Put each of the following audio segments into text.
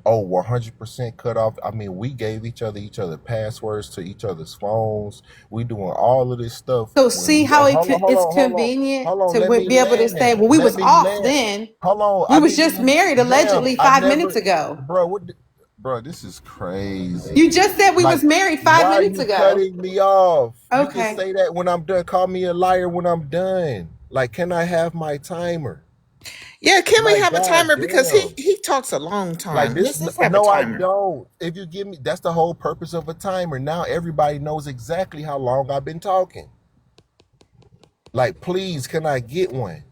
oh, 100% cut off. I mean, we gave each other passwords to each other's phones. We doing all of this stuff So when see we how hold on, hold it's on, hold on, convenient hold on. to Let me be able to say, land. well, we Let was me off land. then. Hold on. We I was didn't just even, married damn. allegedly I 5 minutes never, ago. bro. Bro, this is crazy. You just said we Like, was married five why are minutes you ago. cutting me off? You can Okay. say that when I'm done. Call me a liar when I'm done. Like, can I have my timer? Yeah, can we Like, have a god timer because he damn. he talks a long Like time. this, Let's have a no, I timer. don't. If you give me, that's the whole purpose of a timer. Now everybody knows exactly how long I've been talking. Like, please, can I get one?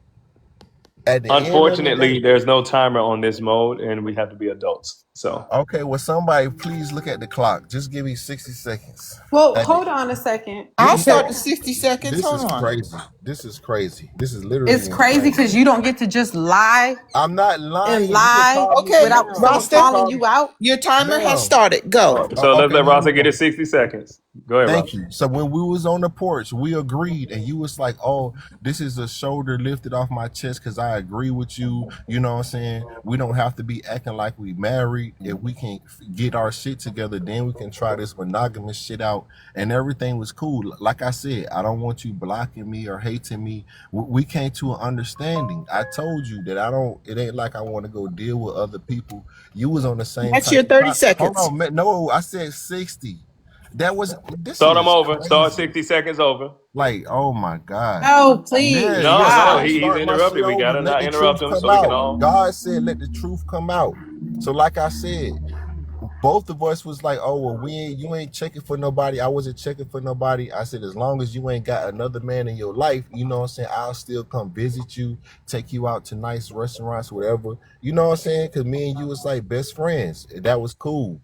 At the end of the Unfortunately, day, there's no timer on this mode, and we have to be adults. So okay, well, somebody please look at the clock. Just give me 60 seconds. Well, At the, hold on a second. I'll start Because the 60 seconds. this Hold is on. crazy. This is crazy. This is literally it's crazy insane. because you don't get to just lie I'm not and lying. You can lie call me, Okay, without ma'am. someone You can Rasta, calling call me, you out. your timer has ma'am. started. Go. so let's Okay, let here we Rasta get go. his 60 seconds. Go ahead, Thank Rasta. you. So when we was on the porch, we agreed, and you was like, "Oh, this is a shoulder lifted off my chest because I agree with you." You know what I'm saying? We don't have to be acting like we married. If we can get our shit together, then we can try this monogamous shit out, and everything was cool. Like I said, I don't want you blocking me or hating me. We came to an understanding. I told you that I don't. It ain't like I want to go deal with other people. You was on the same That's type your of 30 time. Hold seconds. on, man. No, I said 60. That was this Start him is over. Start crazy. 60 seconds over. Like, oh my God. No, Yeah, please No, yeah. no, stop. he's Start my shit interrupted. We over. gotta Let not the interrupt truth him come so we can out. all. God said, let the truth come out. So, like I said, both of us was like, oh well, you ain't checking for nobody. I wasn't checking for nobody. I said, as long as you ain't got another man in your life, you know what I'm saying, I'll still come visit you, take you out to nice restaurants, whatever. You know what I'm saying? Because me and you was like best friends. That was cool.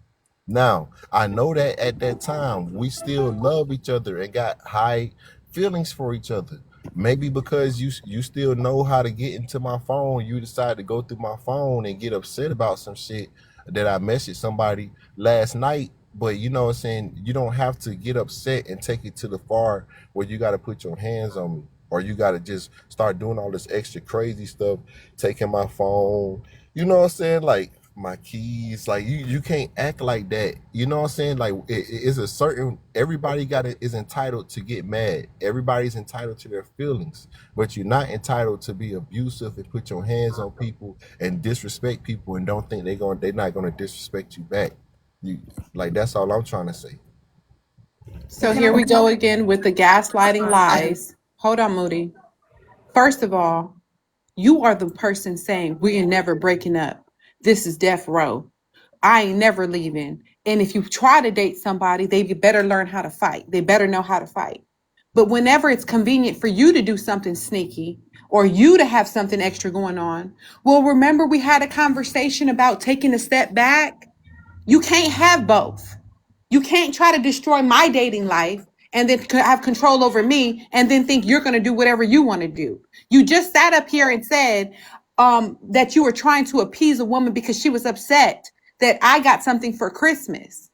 Now I know that at that time we still love each other and got high feelings for each other. Maybe because you still know how to get into my phone, you decide to go through my phone and get upset about some shit that I messaged somebody last night. But you know what I'm saying? You don't have to get upset and take it to the far where you got to put your hands on me, or you got to just start doing all this extra crazy stuff, taking my phone. You know what I'm saying? Like my keys. Like you can't act like that. You know what I'm saying? Like it's a certain, everybody is entitled to get mad. Everybody's entitled to their feelings, but you're not entitled to be abusive and put your hands on people and disrespect people and don't think they're not gonna disrespect you back. You like, that's all I'm trying to say. So here we go again with the gaslighting lies. Hold on, Moody. First of all, you are the person saying we are never breaking up. This is death row. I ain't never leaving. And if you try to date somebody, they better learn how to fight. They better know how to fight. But whenever it's convenient for you to do something sneaky or you to have something extra going on, well, remember we had a conversation about taking a step back? You can't have both. You can't try to destroy my dating life and then have control over me and then think you're going to do whatever you want to do. You just sat up here and said that you were trying to appease a woman because she was upset that I got something for Christmas.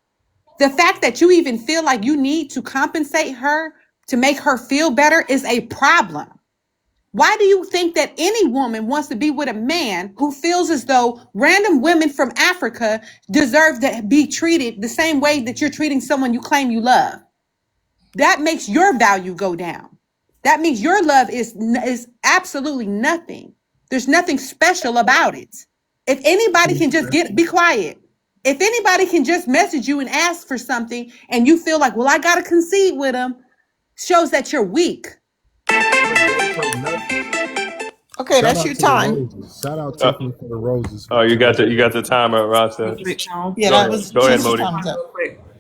The fact that you even feel like you need to compensate her to make her feel better is a problem. Why do you think that any woman wants to be with a man who feels as though random women from Africa deserve to be treated the same way that you're treating someone you claim you love? That makes your value go down. That means your love is absolutely nothing. There's nothing special about it. If anybody can just be quiet. If anybody can just message you and ask for something and you feel like, well, I got to concede with them, shows that you're weak. Okay, Shout that's out your to the time. Roses. Shout out Uh, Tiffany for the roses for oh, you putting got that the timer, Rasta. Yeah, Go that ahead. was Go ahead, Tiffany's Moody. time's up.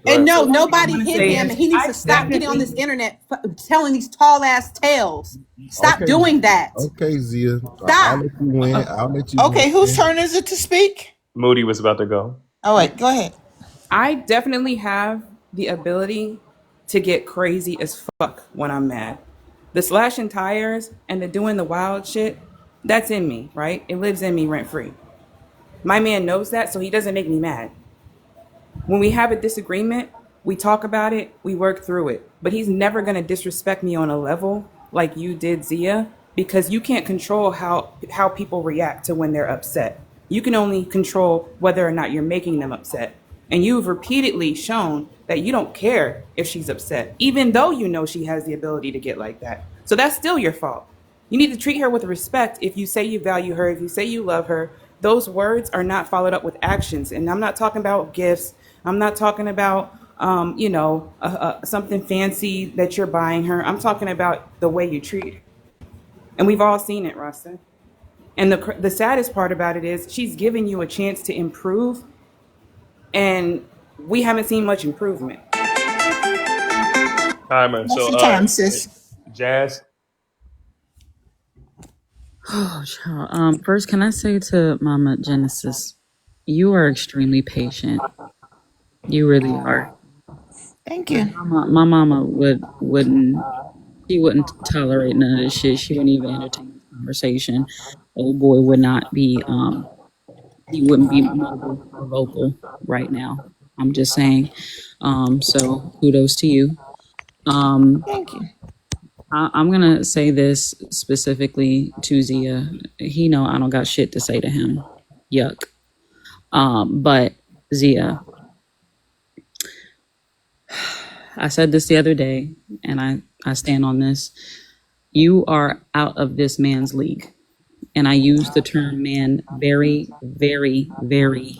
Go And ahead. no, So one thing I nobody want to hit say him. is And he needs to I stop getting on this definitely internet telling these tall ass tales. Stop Okay, doing that. okay, Zia. I'll Stop. let you win. I'll let you Okay, whose win. turn is it to speak? Moody was about to go. All right, go ahead. I definitely have the ability to get crazy as fuck when I'm mad. The slashing tires and the doing the wild shit, that's in me, right? It lives in me rent free. My man knows that, so he doesn't make me mad. When we have a disagreement, we talk about it, we work through it. But he's never gonna disrespect me on a level like you did, Zia, because you can't control how people react to when they're upset. You can only control whether or not you're making them upset. And you've repeatedly shown that you don't care if she's upset, even though you know she has the ability to get like that. So that's still your fault. You need to treat her with respect. If you say you value her, if you say you love her, those words are not followed up with actions. And I'm not talking about gifts. I'm not talking about, something fancy that you're buying her. I'm talking about the way you treat her. And we've all seen it, Rasta. And the saddest part about it is she's giving you a chance to improve, and we haven't seen much improvement. All right, man. What's So, your time, sis? Jazz. Oh, child. First, can I say to Mama Genesis, you are extremely patient. You really are. Thank you. My mama wouldn't tolerate none of this shit. She wouldn't even entertain this conversation. Old boy would not be he wouldn't be mobile or vocal right now. I'm just saying. So kudos to you. Thank you. I'm gonna say this specifically to Zia. He know I don't got shit to say to him. Yuck. But Zia, I said this the other day, and I stand on this. You are out of this man's league. And I use the term man very, very, very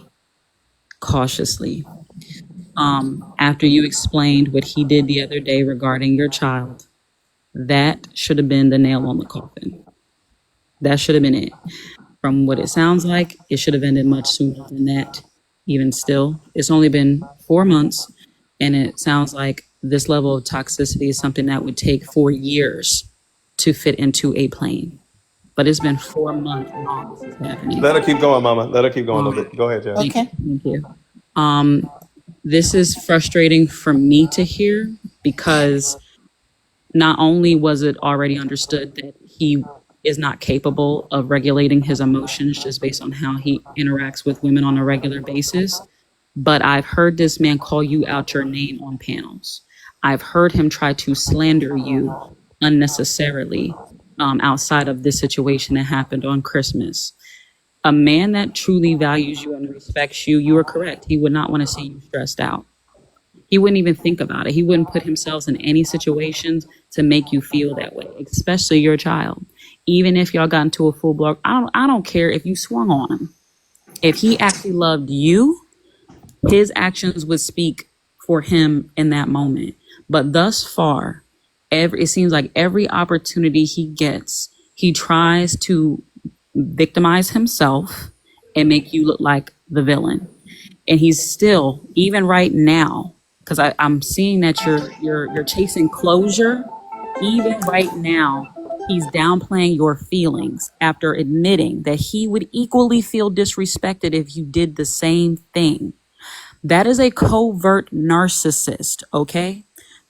cautiously. After you explained what he did the other day regarding your child, that should have been the nail on the coffin. That should have been it. From what it sounds like, it should have ended much sooner than that. Even still, it's only been 4 months, and it sounds like this level of toxicity is something that would take 4 years to fit into a plane. But it's been 4 months long this is happening. Let her keep going, Mama. Let her keep going a little bit. Go ahead, Jazz. Okay. Thank you. This is frustrating for me to hear because not only was it already understood that he is not capable of regulating his emotions just based on how he interacts with women on a regular basis, but I've heard this man call you out your name on panels. I've heard him try to slander you unnecessarily outside of this situation that happened on Christmas. A man that truly values you and respects you, you are correct. He would not want to see you stressed out. He wouldn't even think about it. He wouldn't put himself in any situations to make you feel that way, especially your child. Even if y'all got into a full block, I don't care if you swung on him. If he actually loved you, his actions would speak for him in that moment. But thus far, it seems like every opportunity he gets, he tries to victimize himself and make you look like the villain. And he's still, even right now, because I'm seeing that you're chasing closure. Even right now, he's downplaying your feelings after admitting that he would equally feel disrespected if you did the same thing. That is a covert narcissist, okay?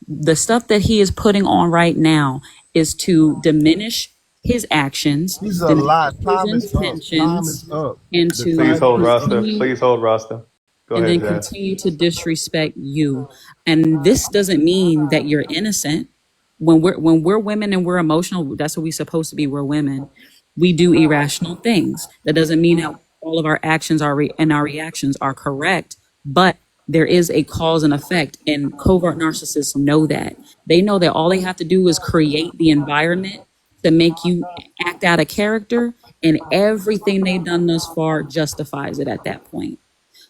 The stuff that he is putting on right now is to diminish his actions, He's a lot. Time his is up. Time intentions, is up. and The to Please time hold is Rasta. up. Please hold Rasta. Go and ahead, then Jazz. continue to disrespect you. And this doesn't mean that you're innocent. When we're women and we're emotional, that's what we're supposed to be. We're women. We do irrational things. That doesn't mean that all of our actions and our reactions are correct, but there is a cause and effect, and covert narcissists know that. They know that all they have to do is create the environment to make you act out of character, and everything they've done thus far justifies it at that point.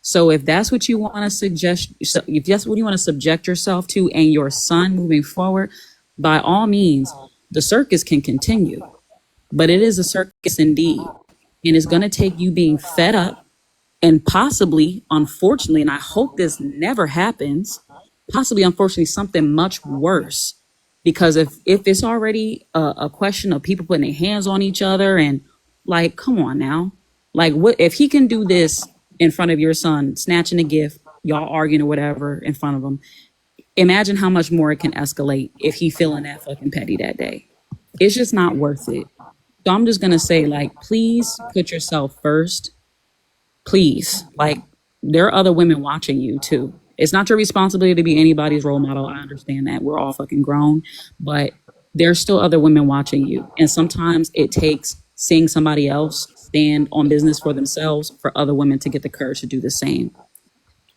So if that's what you want to suggest, if that's what you want to subject yourself to and your son moving forward, by all means, the circus can continue. But it is a circus indeed. And it's going to take you being fed up and possibly, unfortunately, and I hope this never happens, possibly, unfortunately, something much worse. Because if it's already a question of people putting their hands on each other and like, come on now. Like, what if he can do this in front of your son, snatching a gift, y'all arguing or whatever in front of him? Imagine how much more it can escalate if he feeling that fucking petty that day. It's just not worth it. So I'm just going to say, like, please put yourself first. Please. Like, there are other women watching you too. It's not your responsibility to be anybody's role model. I understand that. We're all fucking grown. But there's still other women watching you. And sometimes it takes seeing somebody else stand on business for themselves, for other women to get the courage to do the same.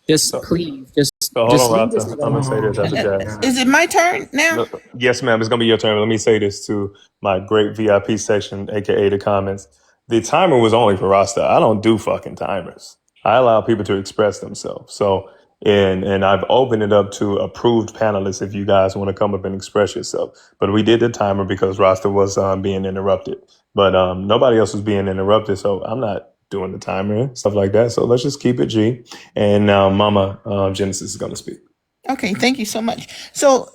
Just So, please, so hold just on, leave Rasta. this I'm gonna say alone. this after Jazz. Is it my turn now? No, yes, ma'am. It's gonna be your turn. But let me say this to my great VIP section, aka the comments. The timer was only for Rasta. I don't do fucking timers. I allow people to express themselves. So, and I've opened it up to approved panelists if you guys want to come up and express yourself. But we did the timer because Rasta was being interrupted. But nobody else was being interrupted, so I'm not doing the timer and stuff like that. So let's just keep it G. And now, Mama Genesis is gonna speak. Okay, thank you so much. So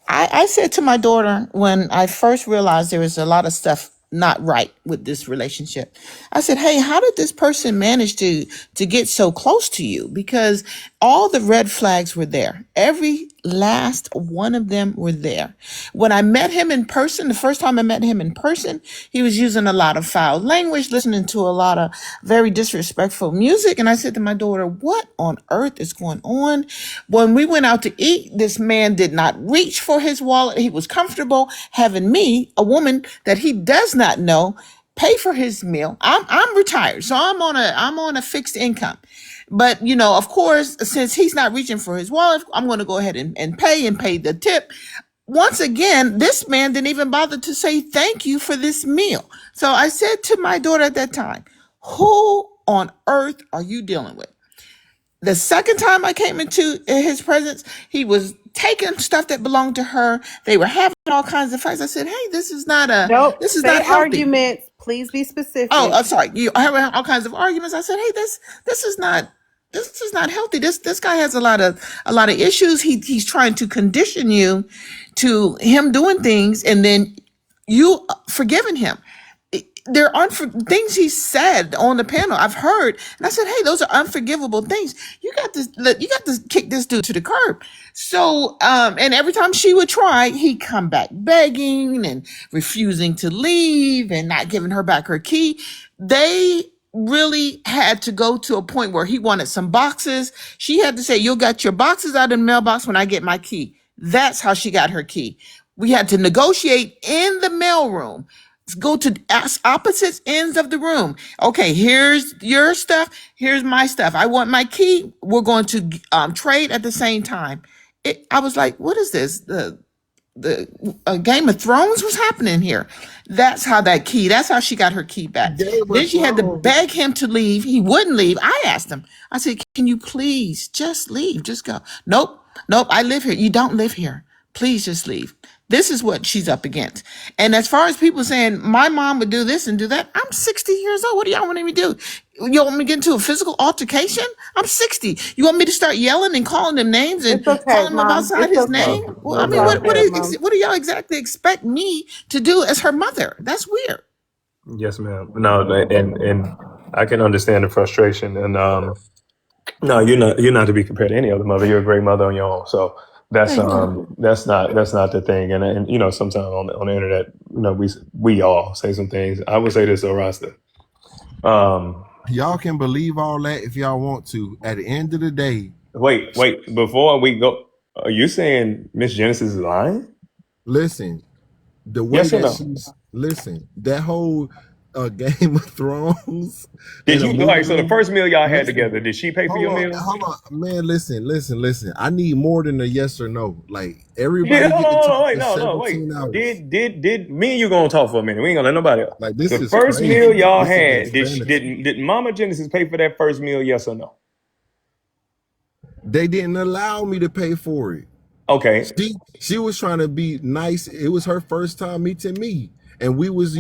I said to my daughter when I first realized there was a lot of stuff not right with this relationship. I said, "Hey, how did this person manage to get so close to you? Because all the red flags were there. Every last one of them were there. When I met him in person, the first time I met him in person, he was using a lot of foul language, listening to a lot of very disrespectful music. And I said to my daughter, what on earth is going on? When we went out to eat, this man did not reach for his wallet. He was comfortable having me, a woman that he does not know, pay for his meal. I'm retired, so I'm on a fixed income. But of course, since he's not reaching for his wallet, I'm going to go ahead and pay the tip. Once again, this man didn't even bother to say thank you for this meal. So I said to my daughter at that time, who on earth are you dealing with? The second time I came into his presence, he was taking stuff that belonged to her. They were having all kinds of fights. I said, "Hey, this is not Nope. Say healthy." arguments. Please be specific. Oh, I'm sorry. You having all kinds of arguments. I said, "Hey, this is not healthy. This guy has a lot of issues. He's trying to condition you to him doing things, and then you forgiving him." There are things he said on the panel I've heard, and I said, "Hey, those are unforgivable things. You got to kick this dude to the curb." So, and every time she would try, he'd come back begging and refusing to leave and not giving her back her key. They really had to go to a point where he wanted some boxes. She had to say, "You'll get your boxes out of the mailbox when I get my key." That's how she got her key. We had to negotiate in the mailroom, go to opposite ends of the room. Okay, here's your stuff. Here's my stuff. I want my key. We're going to trade at the same time. I was like, what is this? The Game of Thrones was happening here. That's how she got her key back. Then she had to beg him to leave. He wouldn't leave. I asked him, I said, "Can you please just leave? Just go." Nope. I live here. You don't live here. Please just leave. This is what she's up against. And as far as people saying my mom would do this and do that, I'm 60 years old. What do y'all want me to do? You want me to get into a physical altercation? I'm 60. You want me to start yelling and calling them names and It's okay, calling him Mom. outside It's his okay. name? Well, I It's mean, all what good, Mom. do y'all exactly expect me to do as her mother? That's weird. Yes, ma'am. No, and I can understand the frustration. And no, you're not to be compared to any other mother. You're a great mother on your own. So that's Thank you. that's not the thing. And sometimes on the internet, we all say some things. I would say this, though, Rasta. Y'all can believe all that if y'all want to. At the end of the day, Wait. Before we go, are you saying Miss Genesis is lying? listen, the way Yes or that no? that whole Game of Thrones. Did in a you? All right. So the movie. first meal y'all had Listen, together, did she pay for your meal? hold on, man. Listen. I need more than a yes or no. Like everybody Hold get to on, talk wait, for no, wait. 17 hours. Did me and you gonna talk for a minute? We ain't gonna let nobody else. Like this The is first crazy. meal y'all This is had, insanity. did Mama Genesis pay for that first meal? Yes or no? They didn't allow me to pay for it. Okay. She was trying to be nice. It was her first time meeting me, and we was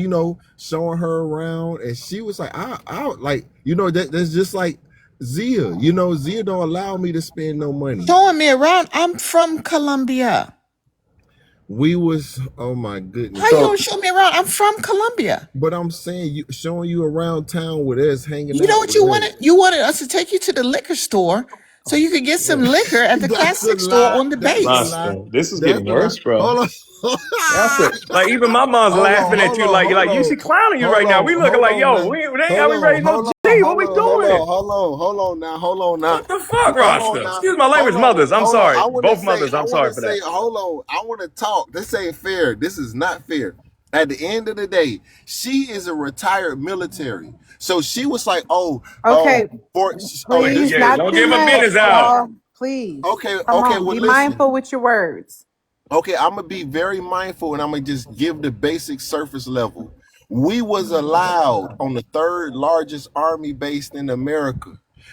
showing her around, and she was like, I like that's just like Zia. Zia don't allow me to spend no money. Showing me around. I'm from Colombia. We was, oh my goodness. How you gonna show me around? I'm from Colombia. But I'm saying, showing you around town with us, hanging out. You know what you wanted? You wanted us to take you to the liquor store so you could get some liquor at the classic store on the base. Rasta, this is getting worse, bro. Hold on. Like even my mom's laughing at you like you see clowning you right now. We looking like, yo, we ready to go G, what we doing? Hold on now. What the fuck, Rasta? Excuse my language, mothers. I'm sorry. Both mothers, I'm sorry for that. Hold on. I want to talk. This ain't fair. This is not fair. At the end of the day, she is a retired military. So she was like, Okay, please, this, Yeah, not don't too give her much, business out. y'all. Please. Come okay, on, well, be listen. mindful with your words. Okay, I'm gonna be very mindful and I'm gonna just give the basic surface level. We was allowed on the third largest army base in America.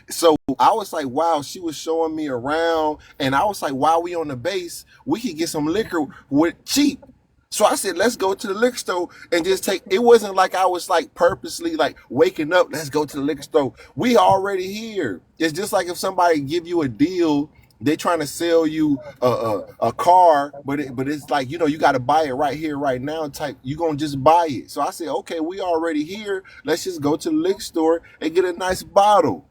So I was like, wow, she was showing me around, and I was like, while we on the base, we could get some liquor with cheap. So I said, let's go to the liquor store and just take. It wasn't like I was like purposely like waking up. Let's go to the liquor store. We already here. It's just like if somebody give you a deal, they trying to sell you a car, but it's like, you know, you got to buy it right here, right now. Type, you gonna just buy it. So I said, okay, we already here. Let's just go to the liquor store and get a nice bottle.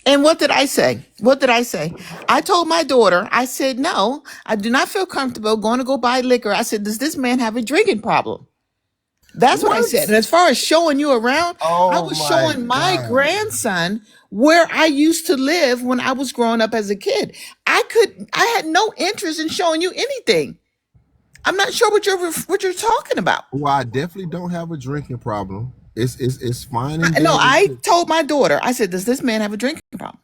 And what did I say? What did I say? I told my daughter, I said, no, I do not feel comfortable going to go buy liquor. I said, does this man have a drinking problem? That's what I What? said. And as far as showing you around, I Oh was my showing my God. grandson where I used to live when I was growing up as a kid. I had no interest in showing you anything. I'm not sure what you're talking about. Well, I definitely don't have a drinking problem. It's fine and No, dandy. I told my daughter, I said, does this man have a drinking problem?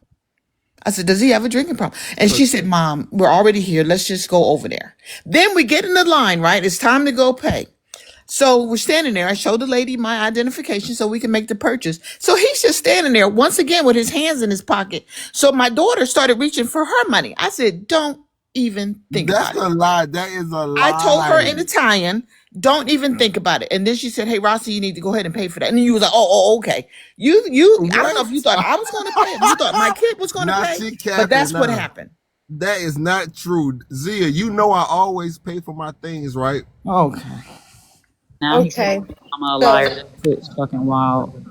I said, does he have a drinking problem? And she said, Mom, we're already here. Let's just go over there. Then we get in the line, right? It's time to go pay. So we're standing there. I showed the lady my identification so we can make the purchase. So he's just standing there once again with his hands in his pocket. So my daughter started reaching for her money. I said, don't even think That's about it. a lie. That is a I told her lie. in Italian, don't even think about it. And then she said, hey, Rossi, you need to go ahead and pay for that. And you was like, okay. I don't know if you thought I was going to pay, if you thought my kid was going to Now pay, she but capping that's what now. happened. That is not true. Zia, you know I always pay for my things, right? Okay. Now he's Okay. I'm a So, liar. That shit's fucking wild.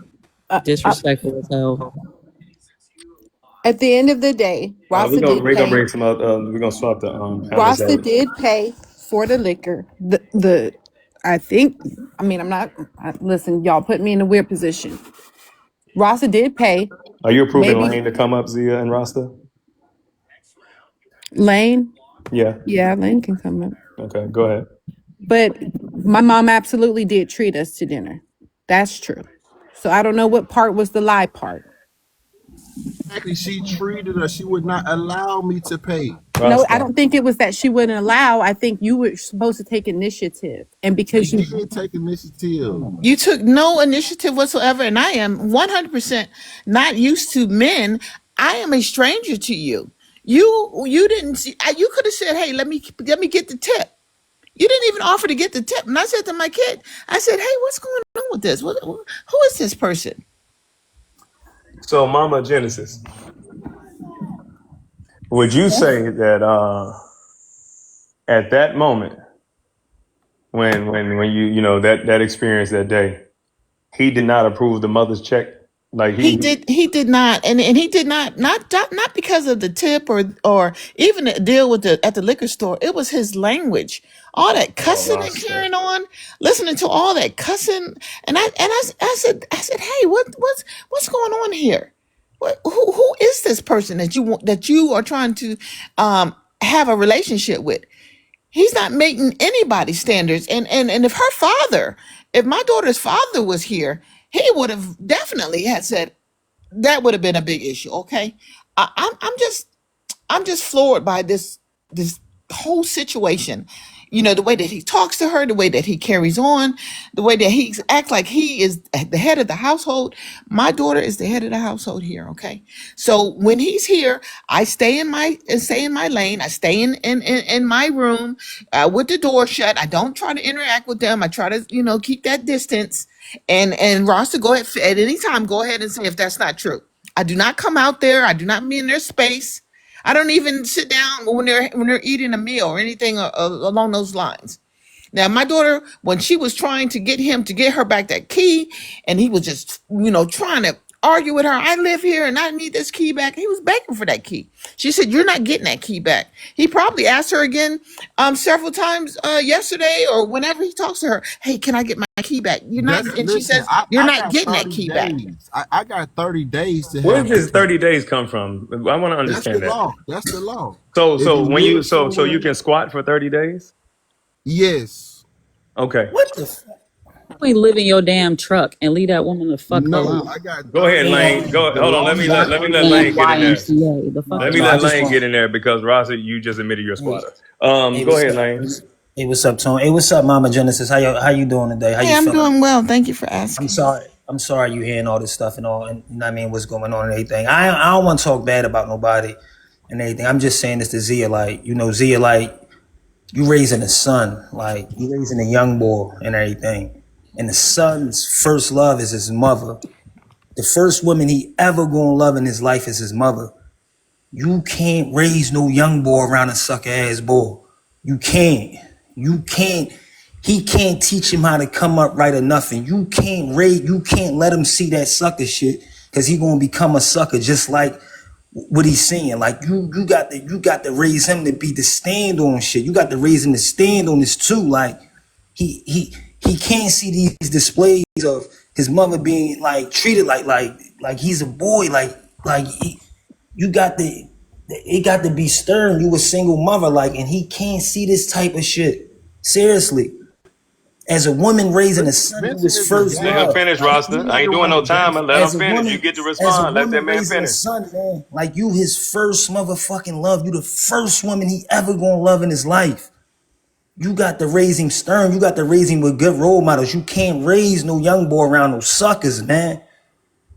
Disrespectful as hell. at the end of the day, We're Rasta gonna did we're gonna pay. bring some out. We're gonna swap the panelists Rasta out. did pay for the liquor. The I think. I mean, I'm not. Listen, y'all put me in a weird position. Rasta did pay. Are you approving Maybe Lane to come up, Zia and Rasta? Lane. Yeah. Yeah, Lane can come up. Okay, go ahead. But my mom absolutely did treat us to dinner. That's true. So I don't know what part was the lie part. Exactly. She treated us. She would not allow me to pay. No, I Rasta. don't think it was that she wouldn't allow. I think you were supposed to take initiative. And We because you did take initiative. You took no initiative whatsoever, and I am 100% not used to men. I am a stranger to you. You didn't see. You could have said, "Hey, let me get the tip." You didn't even offer to get the tip. And I said to my kid, I said, "Hey, what's going on with this? Who is this person?" So, Mama Genesis, would you say that at that moment when you that experience that day, he did not approve the mother's check? Like He did not, and he did not because of the tip or even the deal with the at the liquor store. It was his language, all that Oh, cussing and Rasta. carrying on, listening to all that cussing, and I said, hey, what's going on here? Who is this person that you are trying to have a relationship with? He's not meeting anybody's standards. And if my daughter's father was here, he would have definitely had said that would have been a big issue. Okay, I'm just floored by this whole situation. You know, the way that he talks to her, the way that he carries on, the way that he acts like he is the head of the household. My daughter is the head of the household here. Okay, so when he's here, I stay in my lane. I stay in my room with the door shut. I don't try to interact with them. I try to keep that distance. And Ross, to go ahead at any time, go ahead and say if that's not true. I do not come out there. I do not be in their space. I don't even sit down when they're eating a meal or anything along those lines. Now, my daughter, when she was trying to get him to get her back that key, and he was just, trying to argue with her, I live here and I need this key back. He was begging for that key. She said, "You're not getting that key back." He probably asked her again several times yesterday or whenever he talks to her, "Hey, can I get my key back?" You're not, and she Listen, says, "You're I not got getting that 30 key back." days. I got 30 days to where have does the this key. 30 days come from? I want to That's the understand that. law. That's the law. So If so you when you live so somewhere, you can squat for 30 days? yes. Okay. What the fuck? You ain't live in your damn truck and leave that woman the fuck No, alone. I got Go ahead, 30 Lane. And Go. the Hold on. Let you me longest got let I let me your let did. damn Lane get in there. YMCA. The fuck Let out me No, of I let here. just Lane want. get in there because Rossi, you just admitted you're a Hey, squatter. hey, Go what's ahead, up? Lane. Hey, what's up, Tone? Hey, what's up, Mama Genesis? How you doing today? How Hey, you I'm feeling? doing well. Thank you for I'm asking. sorry. I'm sorry you hearing all this stuff and all, and you know what I mean, what's going on and everything. I don't want to talk bad about nobody and everything. I'm just saying this to Zia, like, you know, Zia, like, you raising a son, like, you raising a young boy and everything. And the son's first love is his mother. The first woman he ever gonna love in his life is his mother. You can't raise no young boy around a sucker ass boy. You can't. You can't. He can't teach him how to come up right or nothing. You can't let him see that sucker shit because he gonna become a sucker just like what he's saying. Like you got to raise him to be the stand on shit. You got to raise him to stand on this too. Like he can't see these displays of his mother being like treated like he's a boy. You got to it got to be stern. You a single mother, like, and he can't see this type of shit. Seriously. As a woman raising a son, you Vincent was is a first Let him gangster. love. finish, Like Rasta. He I ain't still doing want no a time. gangster. Let him as a finish. You woman, get to as a respond. Let that woman man raising a finish. son, man, like you his first motherfucking love. You the first woman he ever gonna love in his life. You got to raise him stern. You got to raise him with good role models. You can't raise no young boy around no suckers, man.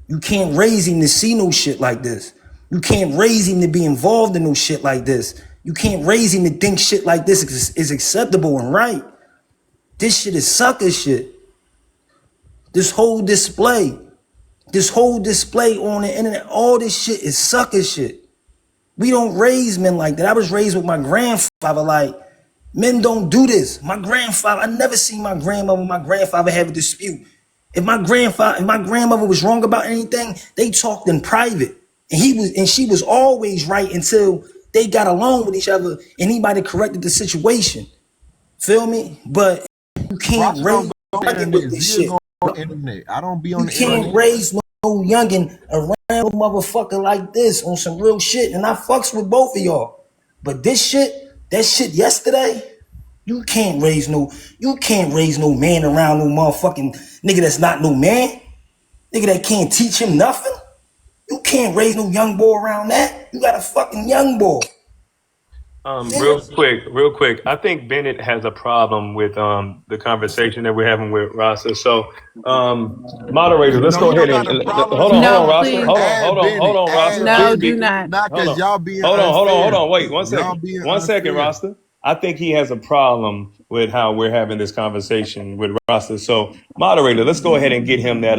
You can't raise him to see no shit like this. You can't raise him to be involved in no shit like this. You can't raise him to think shit like this is acceptable and right. This shit is sucker shit. This whole display, this whole display on the internet, all this shit is sucker shit. We don't raise men like that. I was raised with my grandfather like, men don't do this. My grandfather, I never seen my grandmother and my grandfather have a dispute. If my grandmother was wrong about anything, they talked in private. And she was always right until they got along with each other and anybody corrected the situation. Feel me? But you can't Rasta don't raise go on the youngin with internet. this Zia shit. go on the internet. I don't be You on the can't internet. raise no youngin around a motherfucker like this on some real shit. And I fucks with both of y'all. But this shit, that shit yesterday, you can't raise no man around no motherfucking nigga that's not no man. Nigga that can't teach him nothing. You can't raise no young boy around that. You got a fucking young boy. Real quick. I think Bennett has a problem with the conversation that we're having with Rasta. So, moderators, let's No, go he ahead don't and got a problem hold with on, me. No, Rasta. please. Add Hold Bennett. on, Rasta. Add No, Be, do Bennett. be, not. Not hold because on. y'all being Hold unfair. on. Wait, one Y'all second. being One second, unfair. Rasta. I think he has a problem with how we're having this conversation with Rasta. So, moderator, let's go ahead and get him that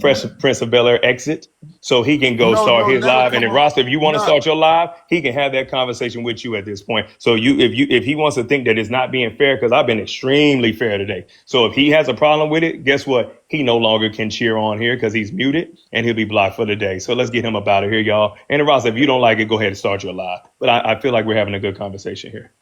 Fresh Prince of Bel Air exit so he can go No, start no, his let her live. And come then on. Rasta, if you want to No, start your live, he can have that conversation with you at this point. So if he wants to think that it's not being fair, because I've been extremely fair today. So if he has a problem with it, guess what? He no longer can cheer on here because he's muted and he'll be blocked for the day. So let's get him up out of here, y'all. And Rasta, if you don't like it, go ahead and start your live. But I feel like we're having a good conversation here.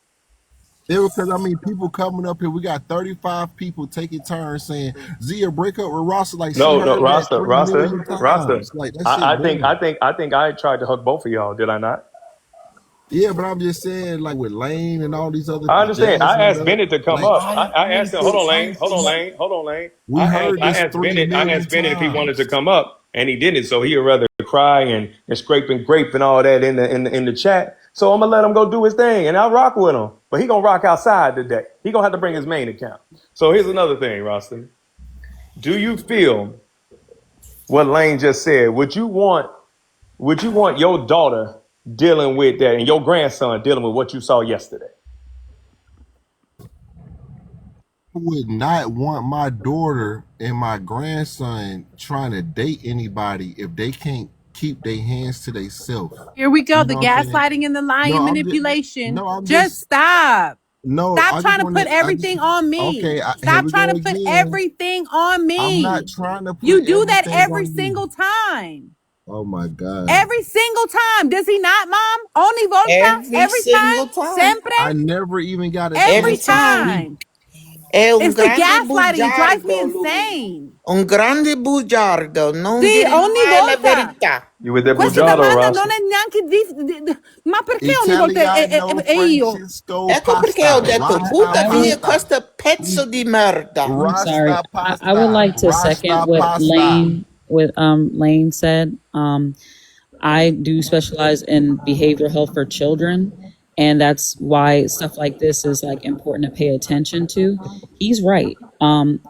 it was because people coming up here. We got 35 people taking turns saying Zia break up with Ross. Like she No, heard that Rasta, 3 million Rasta. times. Like that shit boring. I think I tried to hug both of y'all. Did I not? Yeah, but I'm just saying, like with Lane and all these other I understand. I Jasmine, asked Bennett to come like up. I asked him. Hold on, Lane. Hold on, Lane. we heard I this asked three Bennett. I million asked Bennett if he wanted to times. come up, and he didn't. So he'd rather cry and scrape and grape and all that in the chat. So I'm gonna let him go do his thing, and I'll rock with him. But he gonna rock outside today. He gonna have to bring his main account. So here's another thing, Roston. Do you feel what Lane just said? Would you want your daughter dealing with that and your grandson dealing with what you saw yesterday? I would not want my daughter and my grandson trying to date anybody if they can't keep their hands to themselves. Here we go. You The know what I'm saying? gaslighting and the No, lying I'm just manipulation. no, I'm Just just stop. no, Stop I just trying to want put to I just everything on okay, me. here Stop we trying go to put again. everything on I'm not me. trying to put You do that everything every on you. single time. Oh my God. Every single time. Does he not, Mom? Only volta? Every Every time? single time. Sempre? I never even got a Every Every chance to time. speak. time. È un It's the grande gaslighting. It drives me bugiardo lui. insane. Un grande bugiardo, non Sì, dire ogni mai la volta. verità. You with that Questa bugiardo, domanda Rasta? non è neanche ma perché ogni volta Italiano è io? Francesco Ecco perché ho pasta. detto Rasta butta via I pasta. questo pezzo di merda. I'm sorry. Rasta I would pasta. like to second Rasta what pasta. Lane said. I do specialize in behavioral health for children, and that's why stuff like this is like important to pay attention to. He's right.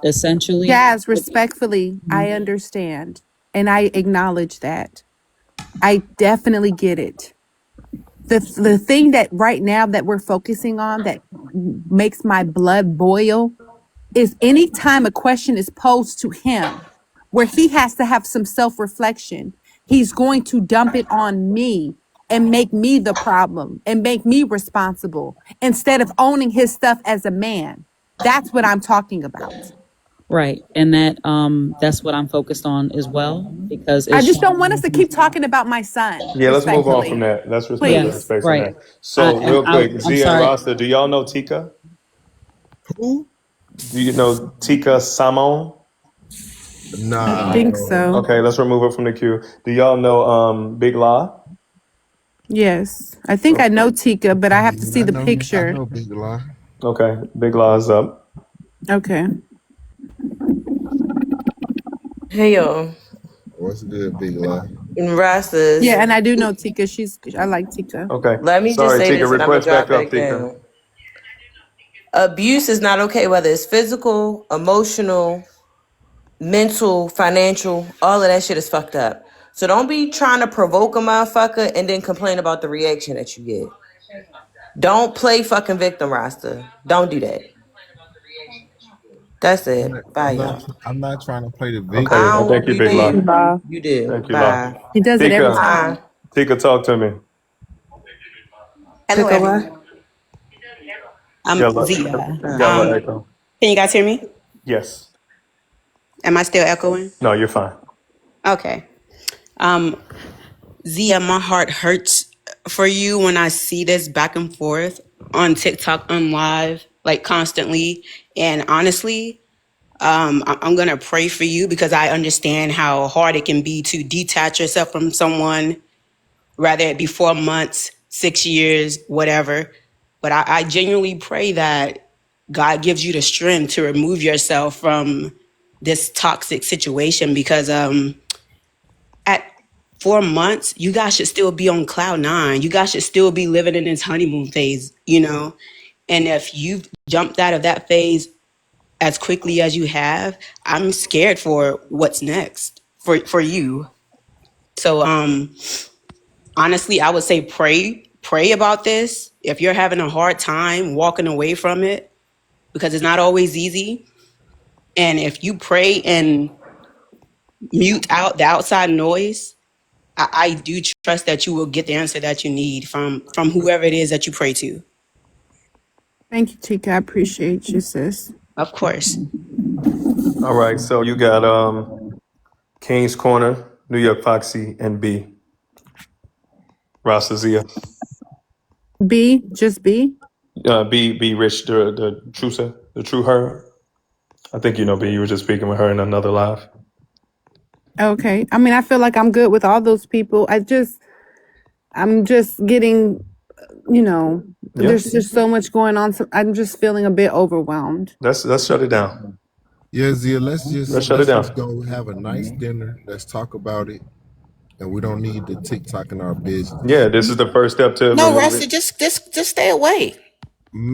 Essentially, Jazz, respectfully, I understand. And I acknowledge that. I definitely get it. The thing that right now that we're focusing on that makes my blood boil is anytime a question is posed to him where he has to have some self-reflection, he's going to dump it on me and make me the problem and make me responsible instead of owning his stuff as a man. That's what I'm talking about. right, and that's what I'm focused on as well because I it's just don't want us to keep talking about my son, Yeah, let's move on from respectfully. that. Let's respect Please. the space on right. that. So, real quick, I'm Zia and sorry. Rasta, do y'all know Tika? Who? Do you know Tika Samon? Nah, I I think don't. so. Okay, let's remove her from the queue. Do y'all know Big La? Yes. I think I know Tika, but I have to see I the know. I picture. know Big Lie. Okay, Big La is up. Okay. Hey y'all, What's good, Big Lie? Rastas. Yeah, and I do know Tika. I like Tika. Okay, Let me just sorry, say Tika. this, and I'm gonna Request back drop up, back Tika. down. Abuse is not okay, whether it's physical, emotional, mental, financial. All of that shit is fucked up. So don't be trying to provoke a motherfucker and then complain about the reaction that you get. Don't play fucking victim, Rasta. Don't do that. That's I'm it. not. Bye, I'm not. y'all. I'm not trying to play the Okay, victim. I don't. thank you, You Big Thank La. you, do. Bob. You do. Thank you, La. Bye. He does it every Tika, time. Bye. Tika, talk to me. Hello, Tika what? everyone. Got I'm a, Zia. got a little echo. Can you guys hear me? Yes. Am I still echoing? No, you're fine. Okay. Um, Zia, my heart hurts for you when I see this back and forth on TikTok, on live, like constantly. And honestly, I'm gonna pray for you because I understand how hard it can be to detach yourself from someone, whether it be 4 months, 6 years, whatever. But I genuinely pray that God gives you the strength to remove yourself from this toxic situation because at 4 months, you guys should still be on cloud nine. You guys should still be living in this honeymoon phase, you know? And if you've jumped out of that phase as quickly as you have, I'm scared for what's next for you. So honestly, I would say pray about this. If you're having a hard time walking away from it, because it's not always easy. And if you pray and mute out the outside noise, I do trust that you will get the answer that you need from whoever it is that you pray to. Thank you, Tika. I appreciate you, sis. Of course. All right, so you got King's Corner, New York Foxy, and B. Rasta Zia. B, just B. B Rich, the true her. I think you know B. You were just speaking with her in another live. Okay. I mean, I feel like I'm good with all those people. I'm just getting, Yeah. there's just so much going on. So I'm just feeling a bit overwhelmed. Let's shut it down. Yeah, Zia. Let's shut it down. just go have a nice dinner. Let's talk about it, and we don't need the TikTok in our business. Yeah, this is the first step to No, remove Rusty, it. just stay away.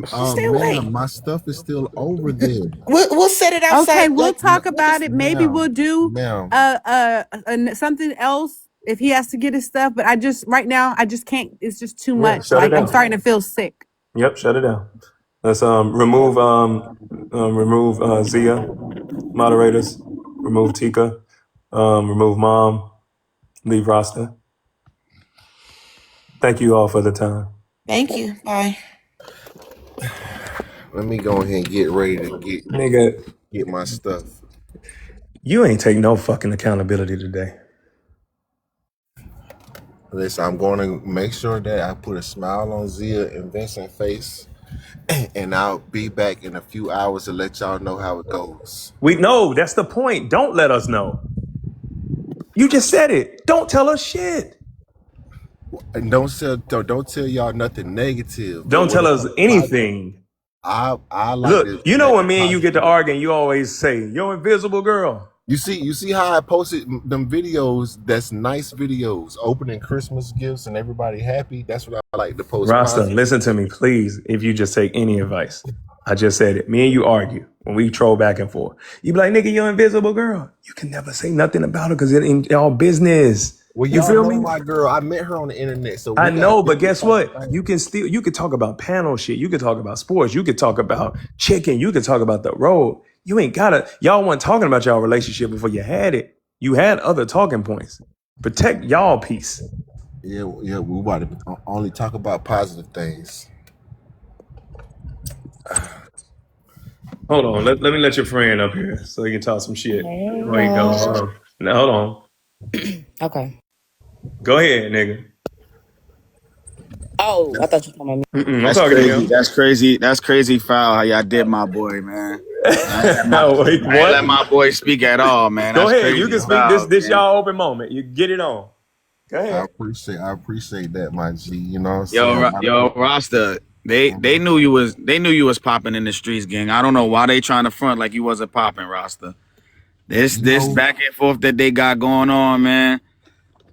Stay away. Ma'am, my stuff is still over there. We'll set it outside. Okay, we'll Like, talk about it. Maybe Ma'am, we'll do ma'am. something else if he has to get his stuff. But right now I just can't. It's just too Yeah, much. shut it Like I'm down. starting to feel sick. Yep, shut it down. Let's remove Zia, moderators. Remove Tika. Remove Mom. Leave Rasta. Thank you all for the time. thank you. Bye. Let me go ahead and get ready to Nigga, get my stuff. you ain't take no fucking accountability today. Listen, I'm going to make sure that I put a smile on Zia and Vincent's face And I'll be back in a few hours to let y'all know how it goes. We know that's the point. Don't let us know. You just said it. Don't tell us shit. And don't tell y'all nothing negative. But Don't when tell it us comes to positive, anything. I like to Look, you know let when the me and you get to positive. arguing, you always say, "Yo, invisible girl." You see how I posted them videos? That's nice videos, opening Christmas gifts and everybody happy. That's what I like to post Rasta, positive. listen to me, please. If you just take any advice, I just said it. Me and you argue when we troll back and forth. You be like, "Nigga, you're invisible girl." You can never say nothing about her because it ain't y'all business. Well, You y'all feel know me? my girl. I met her on the internet, so I we got know, but different guess type of what? You things. can still you could talk about panel shit. You could talk about sports. You could talk about chicken. You could talk about the road. You ain't gotta. Y'all weren't talking about y'all relationship before you had it. You had other talking points. Protect y'all peace. Yeah, we want to only talk about positive things. Hold on. Let me let your friend up here so he can talk some shit. Hey, Before he go. Hold y'all. on. Now hold on. Okay. Go ahead, nigga. Oh, I thought you were talking about me. I'm That's talking to crazy. him. That's crazy. That's crazy foul how y'all did my boy, man. Wait, I ain't let what? my boy speak at all, man. Go That's ahead. You crazy can speak. This foul, this man. y'all open moment. You get it on. Go ahead. I appreciate that, my G. You know what I'm saying? Yo, Rasta, they Mhm. knew you was popping in the streets, gang. I don't know why they trying to front like you wasn't popping, Rasta. You This know, back and forth that they got going on, man.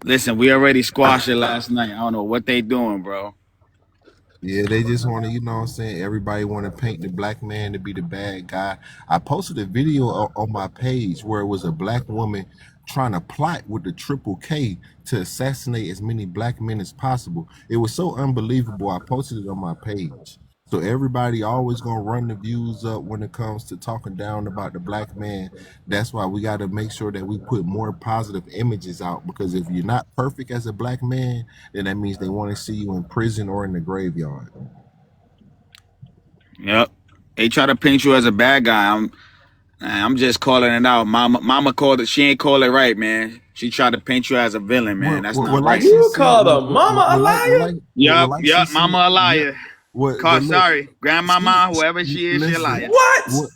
Listen, we already squashed it last night. I don't know what they doing, bro. yeah, they just want to, you know what I'm saying? Everybody want to paint the black man to be the bad guy. I posted a video on my page where it was a black woman trying to plot with the triple K to assassinate as many black men as possible. It was so unbelievable. I posted it on my page. So everybody always gonna run the views up when it comes to talking down about the black man. That's why we got to make sure that we put more positive images out, because if you're not perfect as a black man, then that means they want to see you in prison or in the graveyard. Yep. They try to paint you as a bad guy. I'm just calling it out. Mama called it. She ain't call it right, man. She tried to paint you as a villain, man. That's not Like right. she You said, call a mama a liar? Yup, like she yup. said, Mama a yeah. liar. Look, Sorry, she, grandmama, whoever she is, she a listen. liar.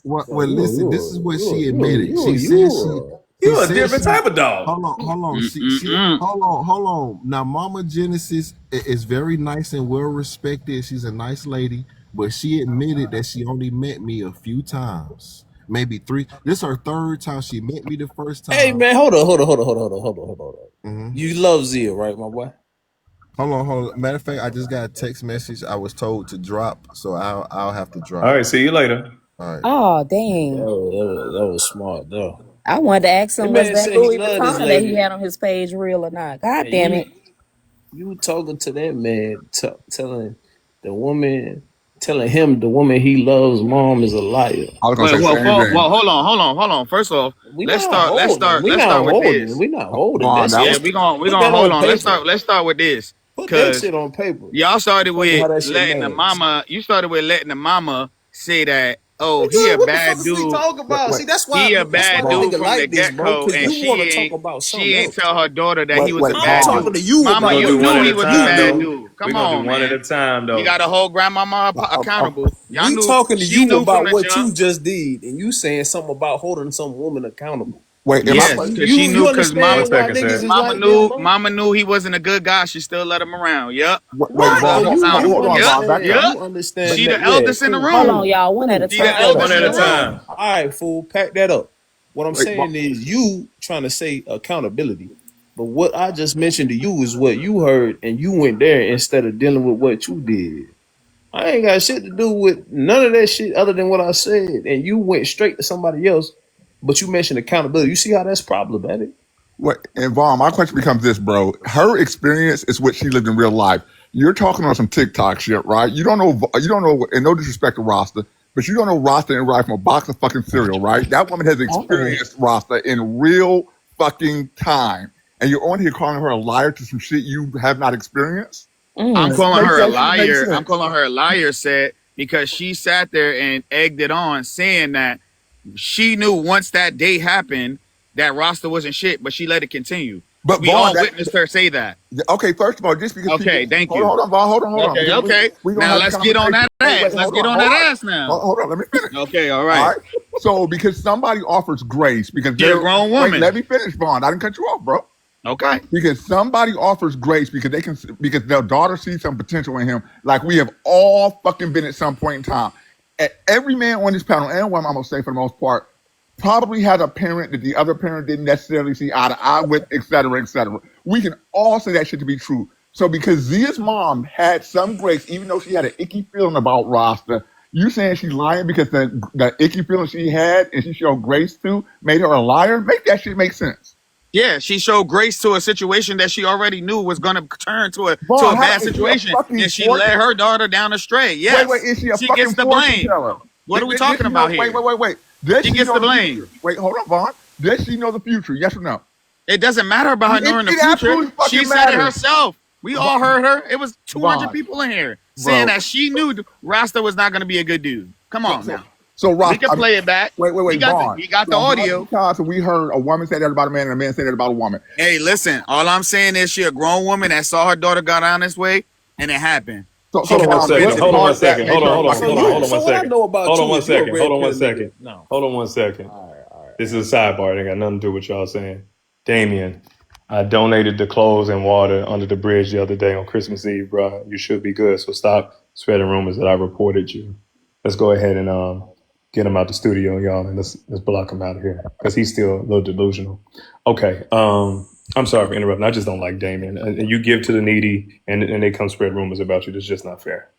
What? Listen. This is what she admitted. She said she You a said different she. type of dog. Hold on. She Mm-mm-mm. hold on. Now, Mama Genesis is very nice and well respected. She's a nice lady, but she admitted that she only met me a few times, maybe three. This is her third time. She met me the first Hey time. man, hold on. Mhm. You love Zia, right, my boy? Hold on. Matter of fact, I just got a text message. I was told to drop, so I'll have to All drop. right, see you later. All right. Oh, That dang. was smart though. I wanted to ask That him, was man that said he Louis loved this Vuitton that he lady, had on his page real or not? God and damn it. you talking to that man, telling the woman, telling him the woman he loves, mom is a liar. I was gonna say the same thing. Hold on. First off, We not holding. We let's not start with holding. this. We not holding. Vaughn, That's that Yeah, was history. we Put gonna that hold on on. paper. Let's start with this. Put that Cause shit on paper. y'all started Show me how with that shit letting the managed. mama. You started with letting the mama say that, oh, he a Nigga, what the fuck bad is we dude. talking about? wait, See, that's why He a that's why bad my Vaughn, dude nigga from the like this, get bro. go, Cause and you want to talk about she something ain't else. tell her daughter that he wait, was wait, a I'm bad Vaughn. talking to dude. you Mama, We're about gonna you what do one knew at you he a was a time, bad did. though. dude. We're Come gonna do on, one at man. a time, You though. got to hold grandmama I'm accountable. We talking to She you knew from about the what jump. you just did, and you saying something about holding some woman accountable. wait. Am I Yes, crazy? because she You knew. Because One understand why second, niggas sir. is like this, bro? mama knew he wasn't a good guy. She still let him around. Yep. Wait, What? Hold So Vaughn. him you Hold accountable. on, Yep. Vaughn. Back understand? up. Yep. You understand She that? the Yeah, eldest in the cool, Hold room. on, cool, y'all, one at a cool. She the Pack that time. up. One eldest at in a the All right, room. time. all right, fool. Pack that up. What I'm Wait, saying is you trying to say accountability, but what I just mentioned to you is what you heard, and you went there instead of dealing with what you did. I ain't got shit to do with none of that shit other than what I said. And you went straight to somebody else, but you mentioned accountability. You see how that's problematic? wait. And Vaughn, my question becomes this, bro. Her experience is what she lived in real life. You're talking on some TikTok shit, right? You don't know. You don't know. And no disrespect to Rasta, but you don't know Rasta in real life from a box of fucking cereal, right? That woman has Oh. experienced Rasta in real fucking time, and you're on here calling her a liar to some shit you have not experienced. I'm Mm. calling Make her a that shit make liar. I'm sense. calling her a liar, said, because she sat there and egged it on, saying that she knew once that day happened that Rasta wasn't shit, but she let it continue. But We Vaughn, all witnessed her say that. okay, first of all, just because people Okay, thank you. hold on, Vaughn, hold on. Okay, Because okay. we gonna Now have a let's get on conversation. that ass. Let's get on that ass now. Hold on, let me finish. Okay, all All right. right. So because somebody offers grace, because She a grown wait, woman. let me finish, Vaughn. I didn't cut you off, bro. Okay. Because somebody offers grace because because their daughter sees some potential in him, like we have all fucking been at some point in time. Every man on this panel, and woman, I'm gonna say for the most part, probably had a parent that the other parent didn't necessarily see eye to eye with, et cetera, et cetera. We can all say that shit to be true. So because Zia's mom had some grace, even though she had an icky feeling about Rasta, you saying she's lying because the icky feeling she had and she showed grace to made her a liar? Make that shit make sense. Yeah, she showed grace to a situation that she already knew was going to turn to a Vaughn, bad situation, and she led her daughter down astray. Yes, wait, is she a she fucking gets the fortune blame. teller? What are we talking about here? Wait. Does She gets know the blame. future? Wait, hold on, Vaughn. Does she know the future? Yes or no? It doesn't matter about her knowing the It future. absolutely fucking She said it matters. herself. We all heard her. It was 200 Vaughn, people in here saying that she knew Rasta was not going to be a good dude. Come on now. So Rasta, we can play it back. Wait, Vaughn. He got the audio. So we heard a woman say that about a man and a man say that about a woman. Hey, listen. All I'm saying is she a grown woman that saw her daughter go down this way, and it happened. Hold on one second. Hold on one second. Hold on one second. Hold on one second. This is a sidebar. It ain't got nothing to do with y'all saying. Damien, I donated the clothes and water under the bridge the other day on Christmas Eve, bro. You should be good. So stop spreading rumors that I reported you. Let's go ahead and get him out the studio, y'all, and let's block him out of here because he's still a little delusional. Okay. I'm sorry for interrupting. I just don't like Damien. And you give to the needy, and they come spread rumors about you. That's just not fair.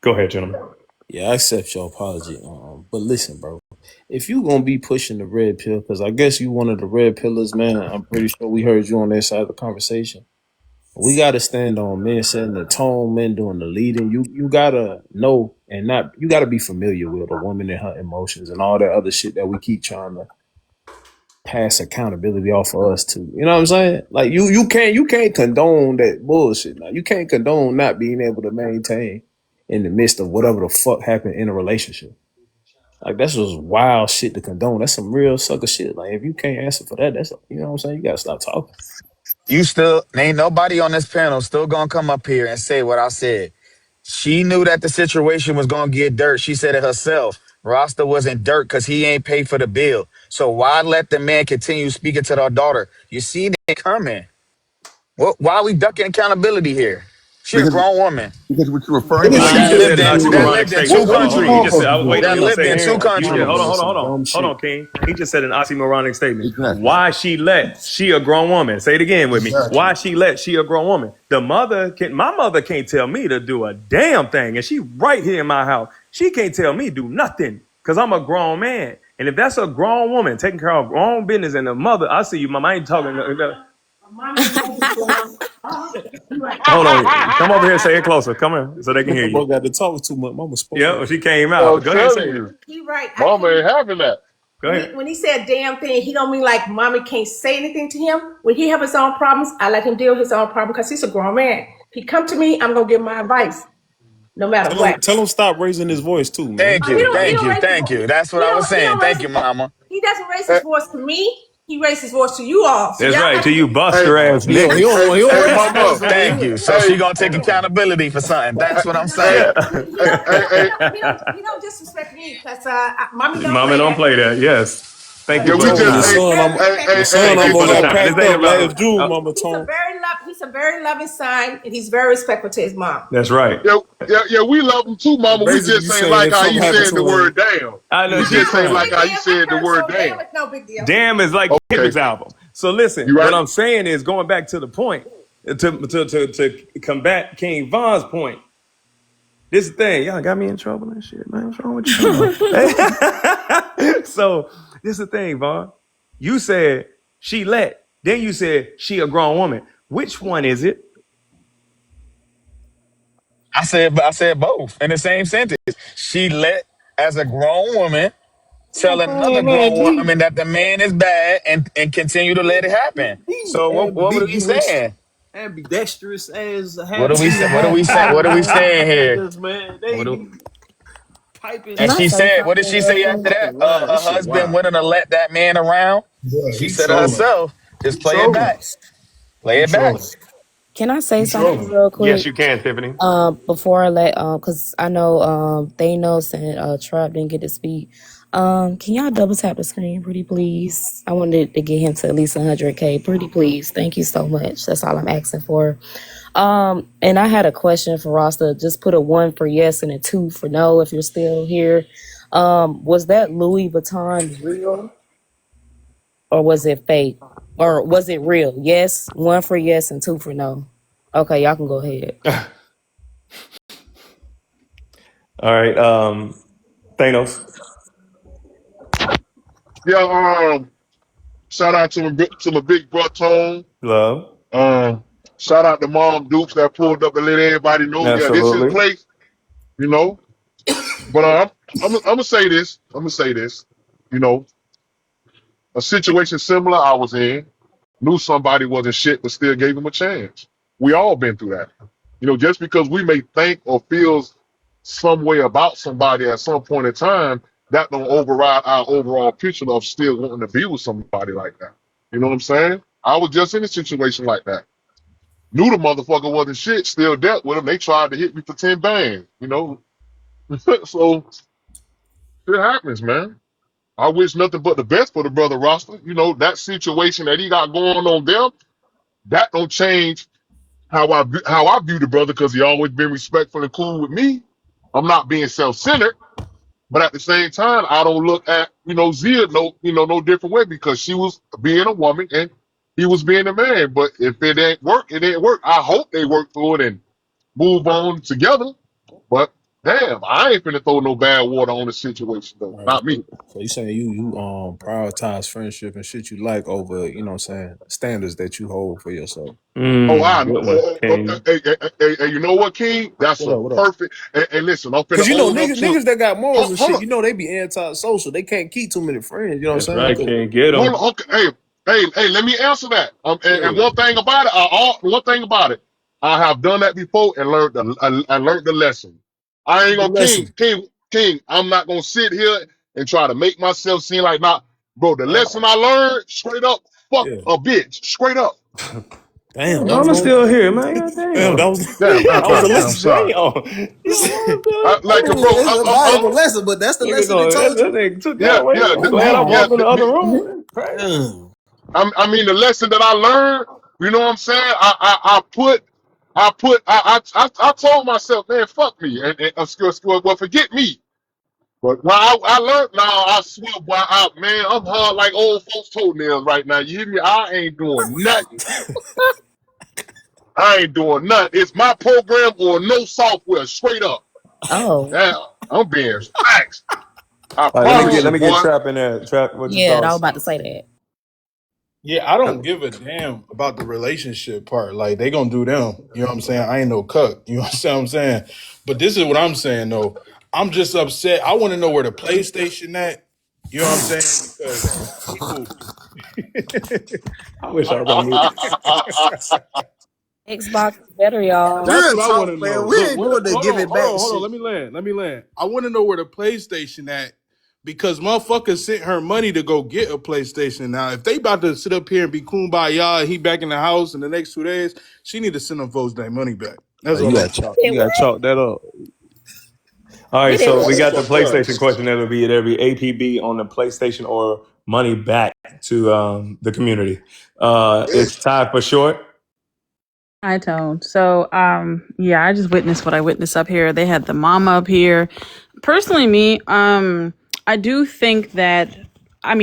Go ahead, gentlemen. Yeah, I accept your apology. But listen, bro, if you gonna be pushing the red pill, because I guess you one of the red pillars, man. I'm pretty sure we heard you on that side of the conversation. We gotta stand on men setting the tone, men doing the leading. You gotta know and not. You gotta be familiar with a woman and her emotions and all that other shit that we keep trying to pass accountability off of us too. You know what I'm saying? Like you can't condone that bullshit. Now you can't condone not being able to maintain in the midst of whatever the fuck happened in a relationship. Like that's just wild shit to condone. That's some real sucker shit. Like if you can't answer for that, that's, you know what I'm saying? You gotta stop talking. You still ain't nobody on this panel still gonna come up here and say what I said. She knew that the situation was gonna get dirt. She said it herself. Rasta wasn't dirt because he ain't paid for the bill. So why let the man continue speaking to their daughter? You see it coming. Why are we ducking accountability here? She a grown woman. Because what you're referring to. He just said an oxymoronic That lived in statement. two countries. He just said, I was waiting That on you to lived say in it. two countries. Hold on, King. He just said an oxymoronic statement. Why she a grown woman? Say it again with me. Why she a grown woman? My mother can't tell me to do a damn thing, and she right here in my house. She can't tell me do nothing because I'm a grown man. And if that's a grown woman taking care of grown business and the mother, I see you, Mama. I ain't talking. Hold on. Come over here and say it closer. Come here so they can hear you. Got to talk too much. Mama spoke. Yeah, she came out. Go ahead and say it. He right. Mama ain't having that. Go ahead. When he said damn thing, he don't mean like mommy can't say anything to him. When he have his own problems, I let him deal with his own problem because he's a grown man. He come to me, I'm gonna give my advice, no matter what. Tell him stop raising his voice too, man. Thank you. That's what I was saying. Thank you, Mama. He doesn't raise his voice to me. He raised his voice to you all. So that's right. To you buster ass nigga. Mama. Thank you. So she gonna take accountability for something. That's what I'm saying. He don't disrespect me because mommy don't play that. Yes. Thank you. Your son almost got packed up last June, Mama told. He's a very loving son, and he's very respectful to his mom. That's right. Yeah, we love him too, Mama. We just ain't like how you said the word damn. I know. We just ain't like how you said the word damn. Damn, no big deal. Damn is like Kendrick's album. So listen, what I'm saying is going back to the point to combat King Von's point. This is the thing, y'all got me in trouble and shit, man. What's wrong with you? So this is the thing, Von. You said she let, then you said she a grown woman. Which one is it? I said both in the same sentence. She let as a grown woman tell another grown woman that the man is bad and continue to let it happen. So what were we saying? Ambidextrous as What are we saying here? And she said, what did she say after that? Her husband went to let that man around. She said to herself, just play it back. Play You it back. trolling. Can I say You something trolling. real Yes, quick? you can, Tiffany. Before I let cause I know Thanos and Trap didn't get to speak. Can y'all double tap the screen, pretty please? I wanted to get him to at least 100K. Pretty please. Thank you so much. That's all I'm asking for. And I had a question for Rasta. Just put a 1 for yes and a 2 for no if you're still here. Was that Louis Vuitton real or was it fake? Or was it real? Yes, 1 for yes and 2 for no. Okay, y'all can go ahead. All right, Thanos, Yeah, shout out to my big bro Tone. love, Um, shout out to Mom Dukes that pulled up and let everybody know, yeah, this is absolutely. place, you know. But I'm gonna say this. I'm gonna say this. You know, a situation similar I was in, knew somebody wasn't shit, but still gave him a chance. We all been through that. You know, just because we may think or feel some way about somebody at some point in time, that don't override our overall picture of still wanting to be with somebody like that. You know what I'm saying? I was just in a situation like that. Knew the motherfucker wasn't shit, still dealt with him. They tried to hit me for 10 bands, you know. So it happens, man. I wish nothing but the best for the brother Rasta. You know, that situation that he got going on there, that don't change how I view the brother because he always been respectful and cool with me. I'm not being self-centered, but at the same time, I don't look at Zia no different way because she was being a woman and he was being a man. But if it ain't work, it ain't work. I hope they work through it and move on together. But damn, I ain't finna throw no bad water on the situation though. All right, Not me. so you saying you prioritize friendship and shit you like over, you know what I'm saying, standards that you hold for yourself. Oh, I know. Good one, King. Hey, you know what, King? That's What a up, what up? perfect. And listen, I'm finna Cause you know own up to. niggas that got morals and Hold shit, on, you know they be anti-social. They can't keep too many friends, you know what That's I'm saying? right, King. Get hold him. on. Okay, hey. Let me answer that. And Yeah. one thing about it, one thing about it, I have done that before and learned the lesson. I ain't The gonna lesson. King. I'm not gonna sit here and try to make myself seem like not, bro. The lesson I learned, straight up, fuck Yeah. a bitch, straight up. Damn, that was Mama's the still here, man. God damn, that damn. was that was the I'm lesson. sorry. Damn. Yo, Mama's Like, I mean, bro, it's a valuable lesson, but that's the nigga lesson they going, told that you. nigga took that yeah, away. yeah, I'm Oh glad I wow. yeah. walked in the other room. That's crazy. Damn. I mean, the lesson that I learned, you know what I'm saying? I told myself, man, fuck me, well, forget me. But when I learned now, I swear, boy, man, I'm hard like old folks' toenails right now. You hear me? I ain't doing nothing. I ain't doing nothing. It's my program or no software, straight up. Oh. Damn, I'm being facts. I All right, promise let you, me get boy. Trap in there. Trap, what's your Yeah, I was thoughts? about to say that. Yeah, I don't give a damn about the relationship part. Like they gonna do them. You know what I'm saying? I ain't no cuck. You know what I'm saying? But this is what I'm saying though. I'm just upset. I want to know where the PlayStation at. You know what I'm saying? Because people, I wish I was on mute. Xbox is better, y'all. that's Real what I want talk, to man. know. We Look, ain't doing the give it back hold on. shit. Let me land. I want to know where the PlayStation at because motherfuckers sent her money to go get a PlayStation. Now, if they about to sit up here and be kumbaya, and he back in the house in the next 2 days, she need to send them folks their money back. That's all I'm saying. Did what? That up. All right, Did it so we what? That's got the fucked up. PlayStation question. That'll be APB on the PlayStation or money back to the community. It's tied for short. Hi, Tone. So, yeah, I just witnessed what I witnessed up here. They had the mama up here. Personally, me, I do think that, I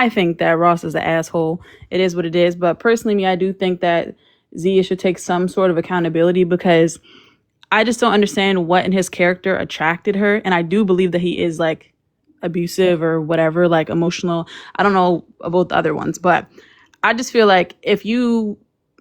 think that Ross is an asshole. It is what it is. But personally, me, I do think that Zia should take some sort of accountability because I just don't understand what in his character attracted her. And I do believe that he is like abusive or whatever, like emotional. I don't know about the other ones, but I just feel like if you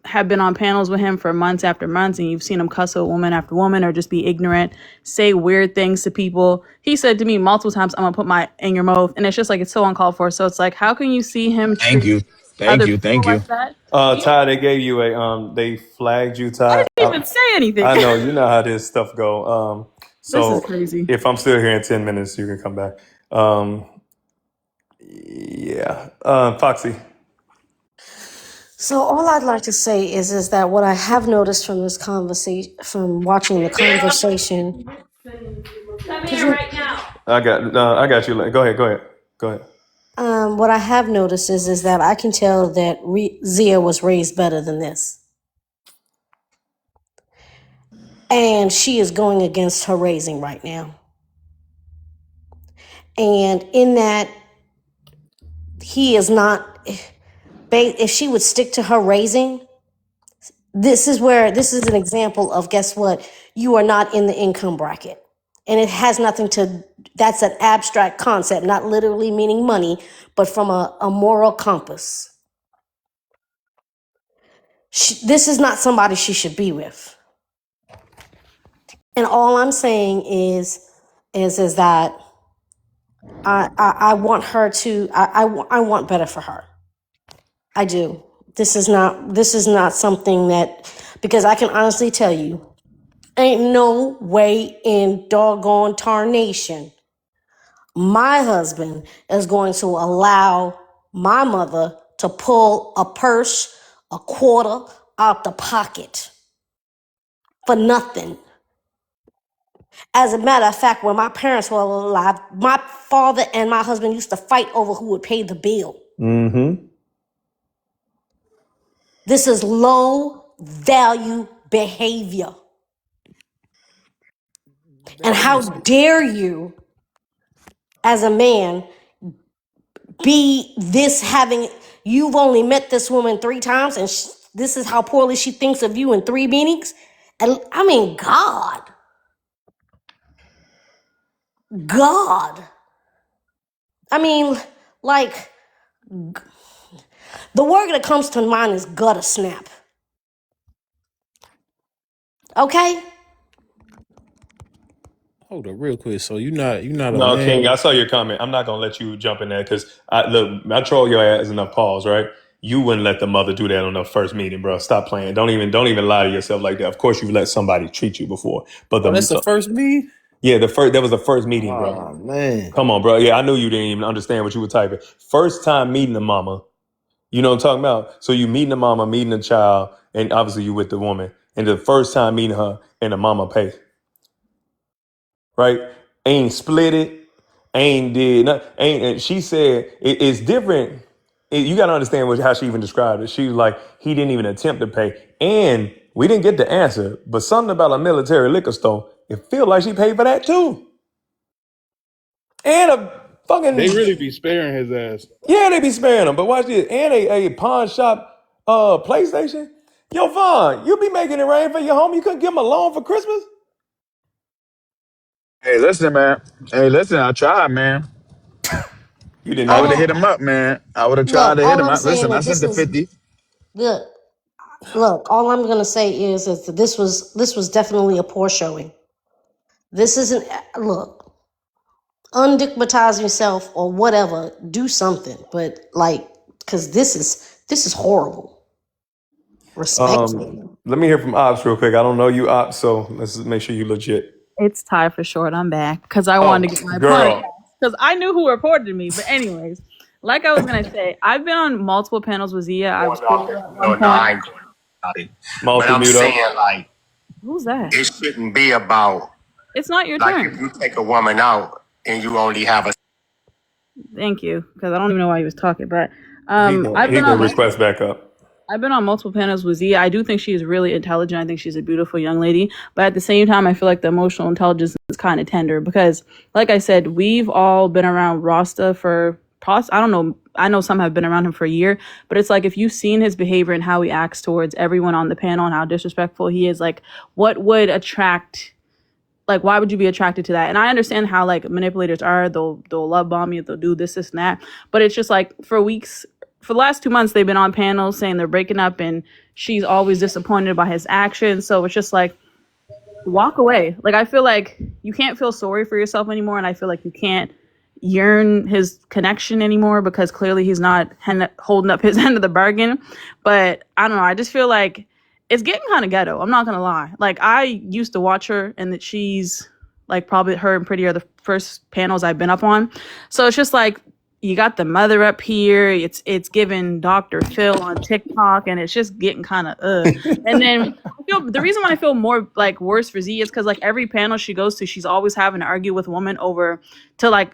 have been on panels with him for months after months and you've seen him cuss a woman after woman or just be ignorant, say weird things to people. He said to me multiple times, I'm gonna put my in your mouth. And it's just like, it's so uncalled for. So it's like, how can you see him Thank treat you. Thank other you. people Thank you. like that? Ty, they gave you they flagged you, I Ty. didn't even say anything. I know you know how this stuff go. This is So crazy. if I'm still here in 10 minutes, you can come back. Yeah, Foxy. So all I'd like to say is that what I have noticed from this conversation, from watching the conversation, could you? I got you. Go ahead. What I have noticed is that I can tell that Zia was raised better than this, and she is going against her raising right now. And in that, he is not. If she would stick to her raising, this is an example of, guess what? You are not in the income bracket. And it has nothing to, that's an abstract concept, not literally meaning money, but from a moral compass. This is not somebody she should be with. And all I'm saying is that I want her to, I want better for her. I do. This is not something that, because I can honestly tell you, ain't no way in doggone tarnation my husband is going to allow my mother to pull a purse, a quarter out the pocket for nothing. As a matter of fact, when my parents were alive, my father and my husband used to fight over who would pay the bill. Mm-hmm. This is low value behavior. And how dare you, as a man, be this having, you've only met this woman 3 times and this is how poorly she thinks of you in 3 meetings? And I mean, God. I mean, like, the word that comes to mind is gutter snap. Okay? Hold up, real quick. So you're not a No, King, man. I saw your comment. I'm not gonna let you jump in there because I troll your ass enough. Pause, right? You wouldn't let the mother do that on the first meeting, bro. Stop playing. Don't even lie to yourself like that. Of course, you've let somebody treat you before, but Oh, that's the first me. yeah, that was the first meeting, bro. Oh man. Come on, bro. Yeah, I knew you didn't even understand what you were typing. First time meeting the mama, you know what I'm talking about? So you meeting the mama, meeting the child, and obviously you with the woman, and the first time meeting her, and the mama pay, right? Ain't split it, ain't did nothing. Ain't, and she said it's different. You got to understand how she even described it. She was like, he didn't even attempt to pay. And we didn't get the answer, but something about a military liquor store, it feel like she paid for that too. And a They fucking, really be sparing his ass. yeah, they be sparing them. But watch this. And a pawn shop PlayStation. Yo, Vaughn, you be making it rain for your home. You couldn't give him a loan for Christmas? Hey, listen, man. Hey, listen, I tried, man. You did I would not. have hit him up, man. I would have tried Look, to hit all him. I'm saying Listen, I is sent the 50. good. Look, all I'm gonna say is that this was definitely a poor showing. This isn't, look, undigmatize yourself or whatever, do something, but like, because this is horrible, respectfully. Let me hear from Ops real quick. I don't know you, Ops, so let's make sure you legit. It's Ty for short. I'm back because I Oh, wanted to get my point girl. across because I knew who reported me. But anyways, like I was gonna say, I've been on multiple panels with Zia. I was cool with her at one point. But I'm But saying, like, who's that? it shouldn't be about, It's not your like, if turn. you take a woman out and you only have a. Thank you, because I don't even know why he was talking. But He can request back up. I've been on multiple panels with Zia. I do think she is really intelligent. I think she's a beautiful young lady. But at the same time, I feel like the emotional intelligence is kind of tender because, like I said, we've all been around Rasta for, I don't know, I know some have been around him for a year, but it's like if you've seen his behavior and how he acts towards everyone on the panel and how disrespectful he is, like what would attract, like why would you be attracted to that? And I understand how like manipulators are, they'll love bomb you, they'll do this and that, but it's just like for weeks, for the last 2 months they've been on panels saying they're breaking up and she's always disappointed by his actions. So it's just like walk away. Like I feel like you can't feel sorry for yourself anymore, and I feel like you can't yearn his connection anymore because clearly he's not holding up his end of the bargain. But I don't know, I just feel like it's getting kind of ghetto. I'm not gonna lie. Like I used to watch her, and that she's like probably her and Pretty are the first panels I've been up on. So it's just like you got the mother up here. It's giving Dr. Phil on TikTok, and it's just getting kind of And then the reason why I feel more like worse for Z is because like every panel she goes to, she's always having to argue with women over to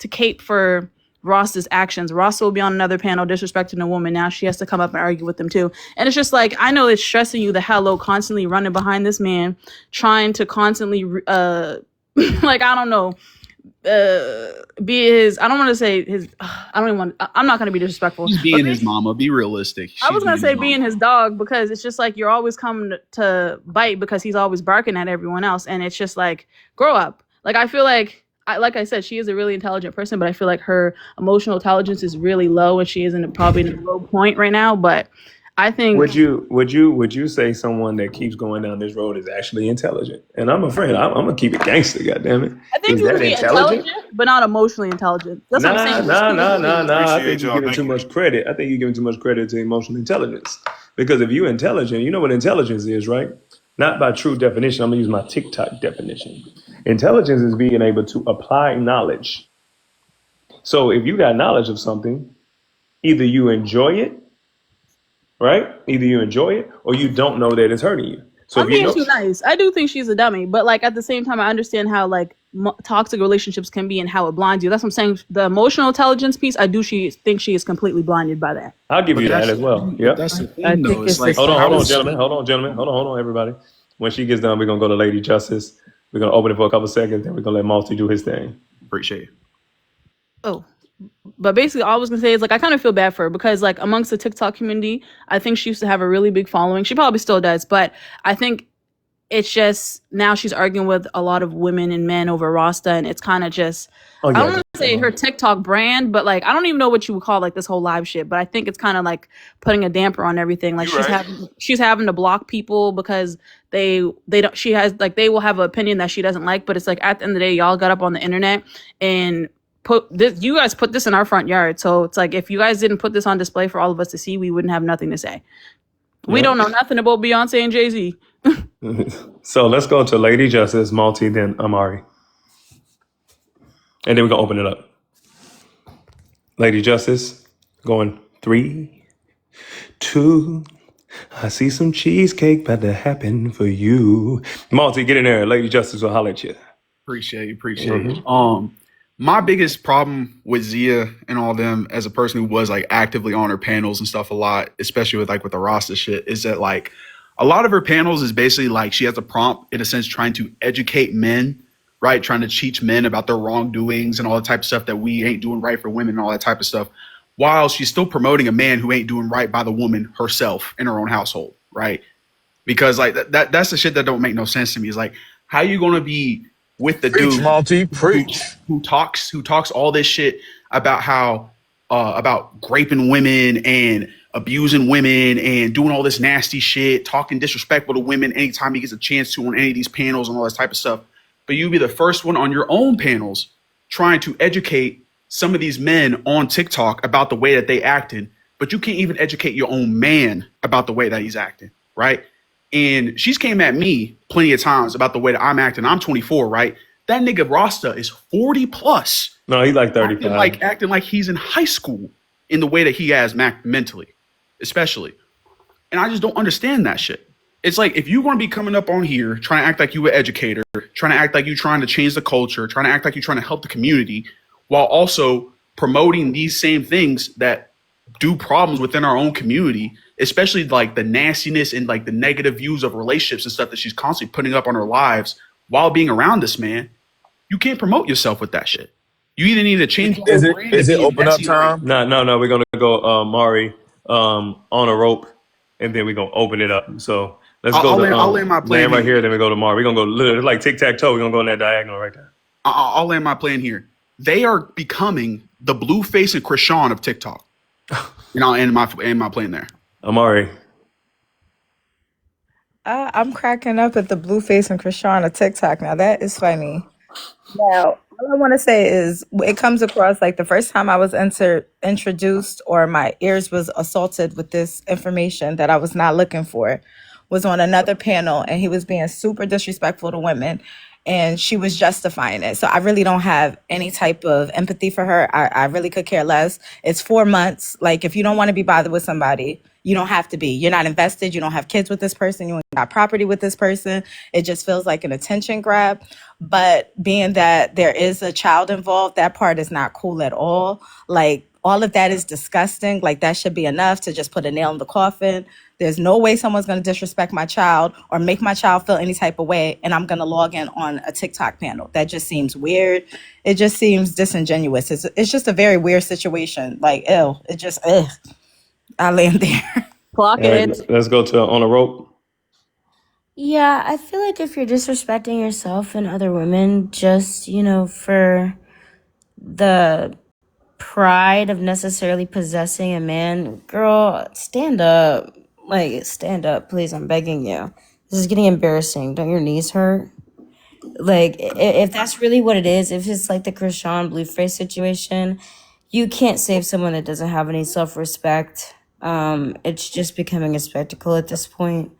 cape for Rosta's actions. Rasta will be on another panel disrespecting a woman. Now she has to come up and argue with them too. And it's just like, I know it's stressing you the hell out, constantly running behind this man, trying to constantly like, I don't know, be his, I don't want to say his, I don't even want, I'm not going to be disrespectful. He's being his mama. Be realistic. I was going to say being his dog, because it's just like you're always coming to bite because he's always barking at everyone else. And it's just like, grow up. Like, I feel like, like I said, she is a really intelligent person, but I feel like her emotional intelligence is really low, and she is probably in a low point right now. But I think would you say someone that keeps going down this road is actually intelligent? And I'm afraid I'm gonna keep it gangster, goddammit. I think you would be intelligent, but not emotionally intelligent. That's what I'm saying. Nah. I think you're giving too much credit. I think you're giving too much credit to emotional intelligence. Because if you're intelligent, you know what intelligence is, right? Not by true definition. I'm gonna use my TikTok definition. Intelligence is being able to apply knowledge. So if you got knowledge of something, either you enjoy it, right? Either you enjoy it or you don't know that it's hurting you. So I'm being too nice. I do think she's a dummy, but like at the same time, I understand how like toxic relationships can be and how it blinds you. That's what I'm saying. The emotional intelligence piece, I do think she is completely blinded by that. I'll give you that as well. Yeah. That's the thing, though. It's like, hold on, gentlemen. Hold on, everybody. When she gets done, we're gonna go to Lady Justice. We're gonna open it for a couple seconds, then we're gonna let Malty do his thing. Appreciate you. Oh. But basically, all I was gonna say is like I kind of feel bad for her because like amongst the TikTok community, I think she used to have a really big following. She probably still does, but I think it's just now she's arguing with a lot of women and men over Rasta, and it's kind of just I don't want to say her TikTok brand, but like I don't even know what you would call like this whole live shit. But I think it's kind of like putting a damper on everything. Like she's having to block people because they don't. She has like they will have an opinion that she doesn't like, but it's like at the end of the day, y'all got up on the internet and you guys put this in our front yard. So it's like if you guys didn't put this on display for all of us to see, we wouldn't have nothing to say. We don't know nothing about Beyonce and Jay-Z. So let's go to Lady Justice, Malty, then Amari. And then we're gonna open it up. Lady Justice, going 3, 2. I see some cheesecake about to happen for you. Malty, get in there. Lady Justice will holler at you. Appreciate you. My biggest problem with Zia and all them as a person who was like actively on her panels and stuff a lot, especially with the Rasta shit, is that like a lot of her panels is basically like she has a prompt in a sense trying to educate men, right? Trying to teach men about their wrongdoings and all the type of stuff that we ain't doing right for women and all that type of stuff, while she's still promoting a man who ain't doing right by the woman herself in her own household, right? Because like that's the shit that don't make no sense to me. Is like, how you gonna be with the Preach, dude Malty, who talks all this shit about how about raping women and abusing women and doing all this nasty shit, talking disrespectful to women anytime he gets a chance to on any of these panels and all this type of stuff. But you be the first one on your own panels trying to educate some of these men on TikTok about the way that they acted, but you can't even educate your own man about the way that he's acting, right? And she's came at me plenty of times about the way that I'm acting. I'm 24, right? That nigga Rasta is 40 plus. No, he's like 35. Acting like he's in high school in the way that he has mentally, especially. And I just don't understand that shit. It's like, if you're going to be coming up on here trying to act like you an educator, trying to act like you're trying to change the culture, trying to act like you're trying to help the community, while also promoting these same things that do problems within our own community, especially like the nastiness and like the negative views of relationships and stuff that she's constantly putting up on her lives while being around this man, you can't promote yourself with that shit. You either need to change. Is it open up time? No. We're gonna go Mari on a rope, and then we're gonna open it up. So let's go. I'll land my plane right here. Then we go to Mari. We're gonna go literally like tic-tac-toe. We're gonna go in that diagonal right there. I'll land my plane here. They are becoming the Blueface and Chrisean of TikTok. I'll end my plane there. Amari. I'm cracking up at the Blueface and Chrisean of TikTok. Now that is funny. Now, all I want to say is it comes across like the first time I was introduced or my ears was assaulted with this information that I was not looking for was on another panel, and he was being super disrespectful to women. and she was justifying it. So I really don't have any type of empathy for her. I really could care less. It's 4 months. Like, if you don't want to be bothered with somebody, you don't have to be. You're not invested. You don't have kids with this person. You ain't got property with this person. It just feels like an attention grab. But being that there is a child involved, that part is not cool at all. Like, all of that is disgusting. Like, that should be enough to just put a nail in the coffin. There's no way someone's going to disrespect my child or make my child feel any type of way, and I'm going to log in on a TikTok panel. That just seems weird. It just seems disingenuous. It's just a very weird situation. Like, ew. It just, ugh. I land there. Clock All right, it. let's go to On a Rope. Yeah, I feel like if you're disrespecting yourself and other women just, for the pride of necessarily possessing a man, girl, stand up. Like, stand up, please. I'm begging you. This is getting embarrassing. Don't your knees hurt? Like, if that's really what it is, if it's like the Chrisean Blueface situation, you can't save someone that doesn't have any self-respect. It's just becoming a spectacle at this point.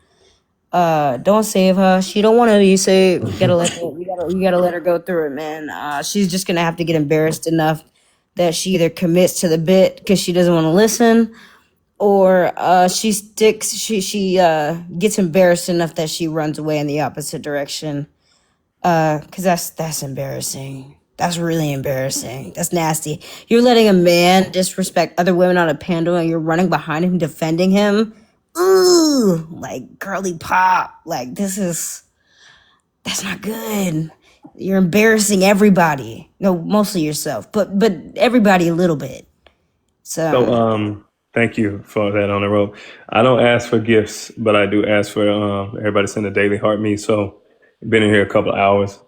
Don't save her. She don't want to be saved. You gotta let her go through it, man. She's just gonna have to get embarrassed enough that she either commits to the bit because she doesn't want to listen, or she gets embarrassed enough that she runs away in the opposite direction. Because that's embarrassing. That's really embarrassing. That's nasty. You're letting a man disrespect other women on a panel, and you're running behind him, defending him. Ooh, like girly pop. Like, that's not good. You're embarrassing everybody. No, mostly yourself, but everybody a little bit. So Thank you for that, On the Rope. I don't ask for gifts, but I do ask for everybody to send a daily heart me. So been in here a couple of hours.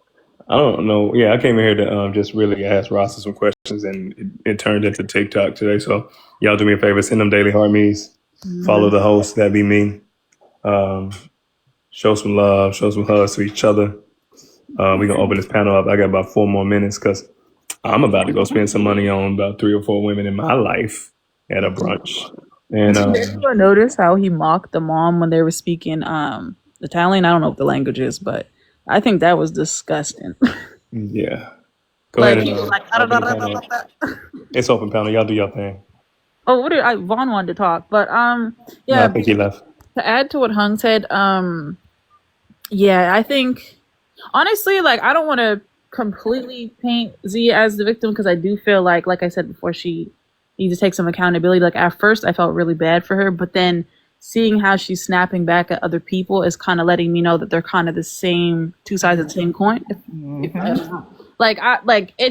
I don't know. Yeah, I came in here to just really ask Rasta some questions, and it turned into TikTok today. So y'all do me a favor, send them daily heart me's. Follow the host, that'd be me. Show some love, show some hugs to each other. We're gonna open this panel up. I got about 4 more minutes because I'm about to go spend some money on about 3 or 4 women in my life at a brunch. And Did anyone notice how he mocked the mom when they were speaking Italian? I don't know what the language is, but I think that was disgusting. yeah. Go Like, ahead he and was like, open the panel up. It's open panel. Y'all do your thing. oh, Vaughn wanted to talk, but No, yeah. I think he left. To add to what Hung said, yeah, I think honestly, like, I don't want to completely paint Zia as the victim, because I do feel like I said before, she needs to take some accountability. Like, at first, I felt really bad for her, but then seeing how she's snapping back at other people is kind of letting me know that they're kind of the same, two sides of the same coin. It's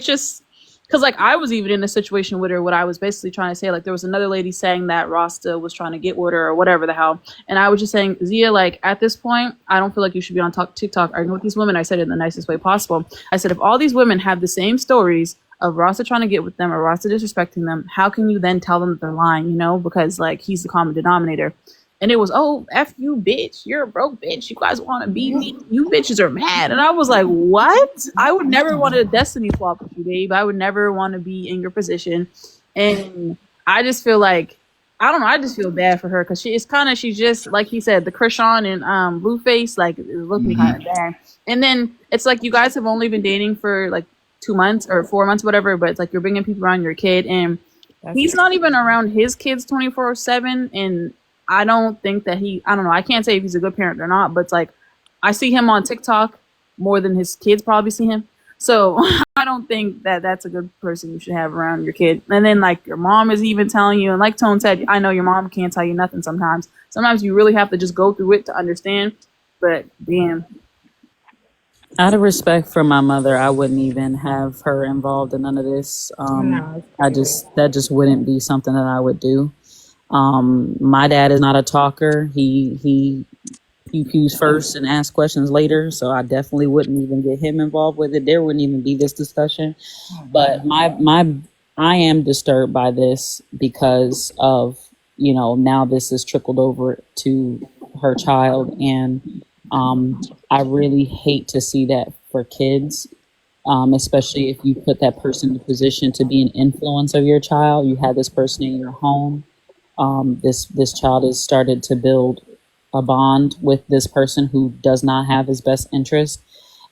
just because, like, I was even in a situation with her, what I was basically trying to say, like, there was another lady saying that Rasta was trying to get with her or whatever the hell, and I was just saying, Zia, like, at this point, I don't feel like you should be on TikTok arguing with these women. I said it in the nicest way possible. I said, if all these women have the same stories of Rasta trying to get with them or Rasta disrespecting them, how can you then tell them that they're lying, because, like, he's the common denominator. And it was, oh, F you, bitch. You're a broke bitch. You guys want to be me. You bitches are mad. And I was like, what? I would never want to destiny swap with you, babe. I would never want to be in your position. And I just feel like, I don't know, I just feel bad for her, because she's just, like he said, the Chrisean and Blueface, like, it's looking kind of bad. And then it's like, you guys have only been dating for like 2 months or 4 months, whatever, but it's like you're bringing people around your kid, and he's not even around his kids 24/7. And I don't think that I don't know, I can't say if he's a good parent or not, but it's like, I see him on TikTok more than his kids probably see him. So I don't think that that's a good person you should have around your kid. And then, like, your mom is even telling you, and like Tone said, I know your mom can't tell you nothing sometimes. Sometimes you really have to just go through it to understand. But damn. Out of respect for my mother, I wouldn't even have her involved in none of this. That just wouldn't be something that I would do. My dad is not a talker. He pews first and asks questions later, so I definitely wouldn't even get him involved with it. There wouldn't even be this discussion. But I am disturbed by this because of, now this has trickled over to her child, and I really hate to see that for kids, especially if you put that person in a position to be an influence of your child. You have this person in your home. This child has started to build a bond with this person who does not have his best interest.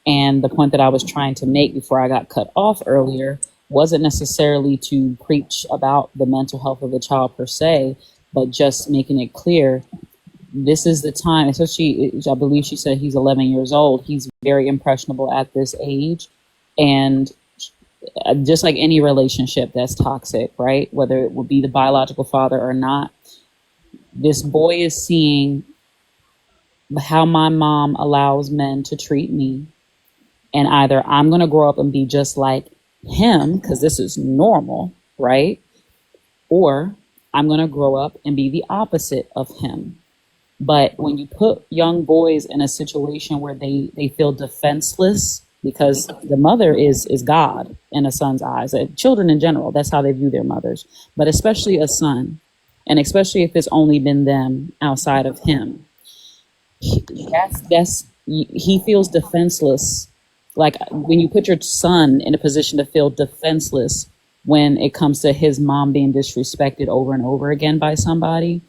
And the point that I was trying to make before I got cut off earlier wasn't necessarily to preach about the mental health of the child per se, but just making it clear this is the time, especially, I believe she said he's 11 years old. He's very impressionable at this age. And just like any relationship that's toxic, right? Whether it will be the biological father or not, this boy is seeing how my mom allows men to treat me. And either I'm going to grow up and be just like him, because this is normal, right? Or I'm going to grow up and be the opposite of him. But when you put young boys in a situation where they feel defenseless, because the mother is God in a son's eyes, children in general, that's how they view their mothers, but especially a son, and especially if it's only been them outside of him, he feels defenseless. Like when you put your son in a position to feel defenseless when it comes to his mom being disrespected over and over again by somebody,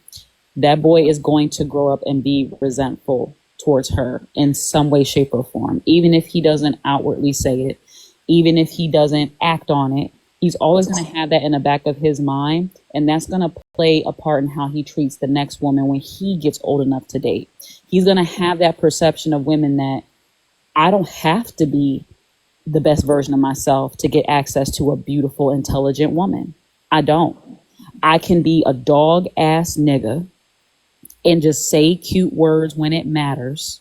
that boy is going to grow up and be resentful towards her in some way, shape, or form. Even if he doesn't outwardly say it, even if he doesn't act on it, he's always going to have that in the back of his mind. And that's going to play a part in how he treats the next woman when he gets old enough to date. He's going to have that perception of women that I don't have to be the best version of myself to get access to a beautiful, intelligent woman. I don't. I can be a dog ass nigga and just say cute words when it matters.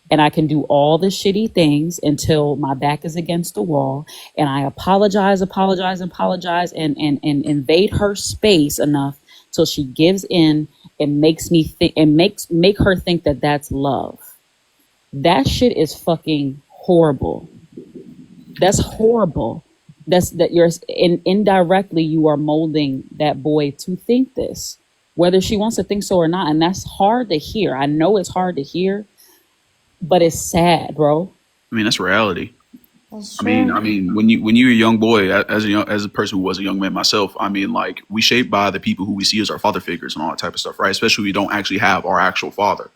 And I can do all the shitty things until my back is against the wall. And I apologize, and invade her space enough till she gives in and makes me think and make her think that that's love. That shit is fucking horrible. That's horrible. That you're indirectly you are molding that boy to think this, whether she wants to think so or not. And that's hard to hear. I know it's hard to hear, but it's sad, bro. I mean, that's reality. I mean, when you're a young boy, as a person who was a young man myself, I mean, like, we shaped by the people who we see as our father figures and all that type of stuff, right? Especially we don't actually have our actual father.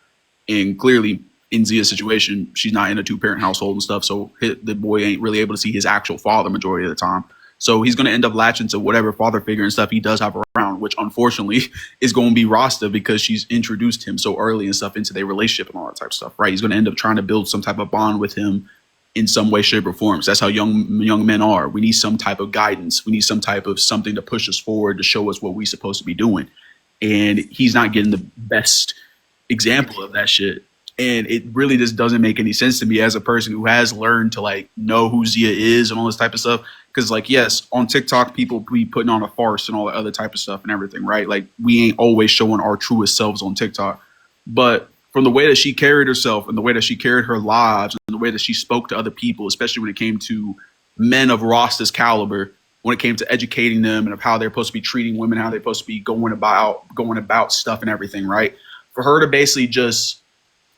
And clearly, in Zia's situation, she's not in a 2-parent household and stuff, so the boy ain't really able to see his actual father majority of the time. So he's going to end up latching to whatever father figure and stuff he does have around, which unfortunately is going to be Rasta because she's introduced him so early and stuff into their relationship and all that type of stuff, right? He's going to end up trying to build some type of bond with him in some way, shape, or form. So that's how young men are. We need some type of guidance. We need some type of something to push us forward, to show us what we're supposed to be doing. And he's not getting the best example of that shit. And it really just doesn't make any sense to me as a person who has learned to like know who Zia is and all this type of stuff. Because like, yes, on TikTok, people be putting on a farce and all that other type of stuff and everything, right? Like we ain't always showing our truest selves on TikTok. But from the way that she carried herself and the way that she carried her lives and the way that she spoke to other people, especially when it came to men of Rasta's caliber, when it came to educating them and of how they're supposed to be treating women, how they're supposed to be going about stuff and everything, right? For her to basically just,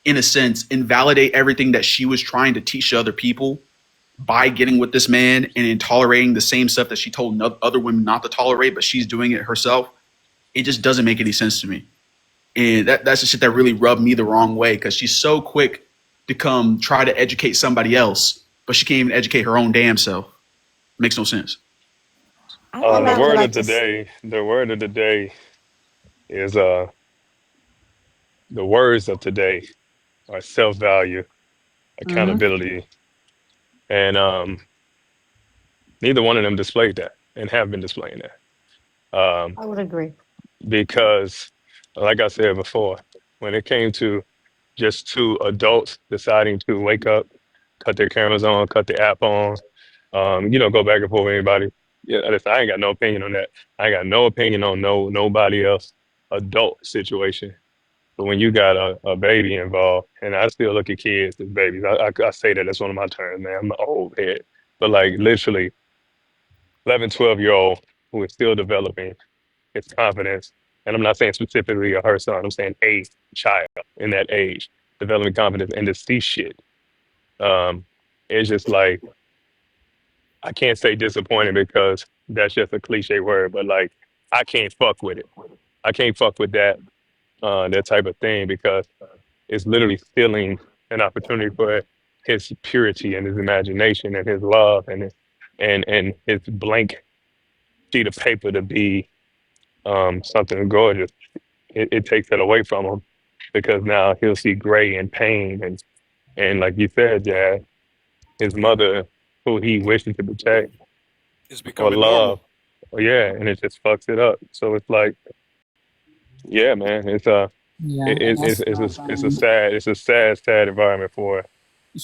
in a sense, invalidate everything that she was trying to teach other people by getting with this man and in tolerating the same stuff that she told other women not to tolerate, but she's doing it herself, it just doesn't make any sense to me. And that's the shit that really rubbed me the wrong way, because she's so quick to come try to educate somebody else, but she can't even educate her own damn self. Makes no sense. The word of the day is the words of today are self-value, accountability, and neither one of them displayed that and have been displaying that. I would agree. Because, like I said before, when it came to just two adults deciding to wake up, cut their cameras on, cut the app on, go back and forth with anybody. Yeah, listen, I ain't got no opinion on that. I ain't got no opinion on nobody else adult situation. But when you got a baby involved, and I still look at kids as babies, I say that that's one of my terms, man. I'm an old head. But like literally 11, 12-year-old who is still developing his confidence. And I'm not saying specifically her son, I'm saying a child in that age, developing confidence and to see shit. It's just like, I can't say disappointed because that's just a cliche word, but like, I can't fuck with it. I can't fuck with that type of thing because it's literally stealing an opportunity for his purity and his imagination and his love and his blank sheet of paper to be something gorgeous. It takes that away from him because now he'll see gray and pain and like you said, yeah, his mother who he wishes to protect It's or becoming normal. love. Oh yeah, and it just fucks it up. So it's like, yeah, man, Yeah, and that's it's a sad environment for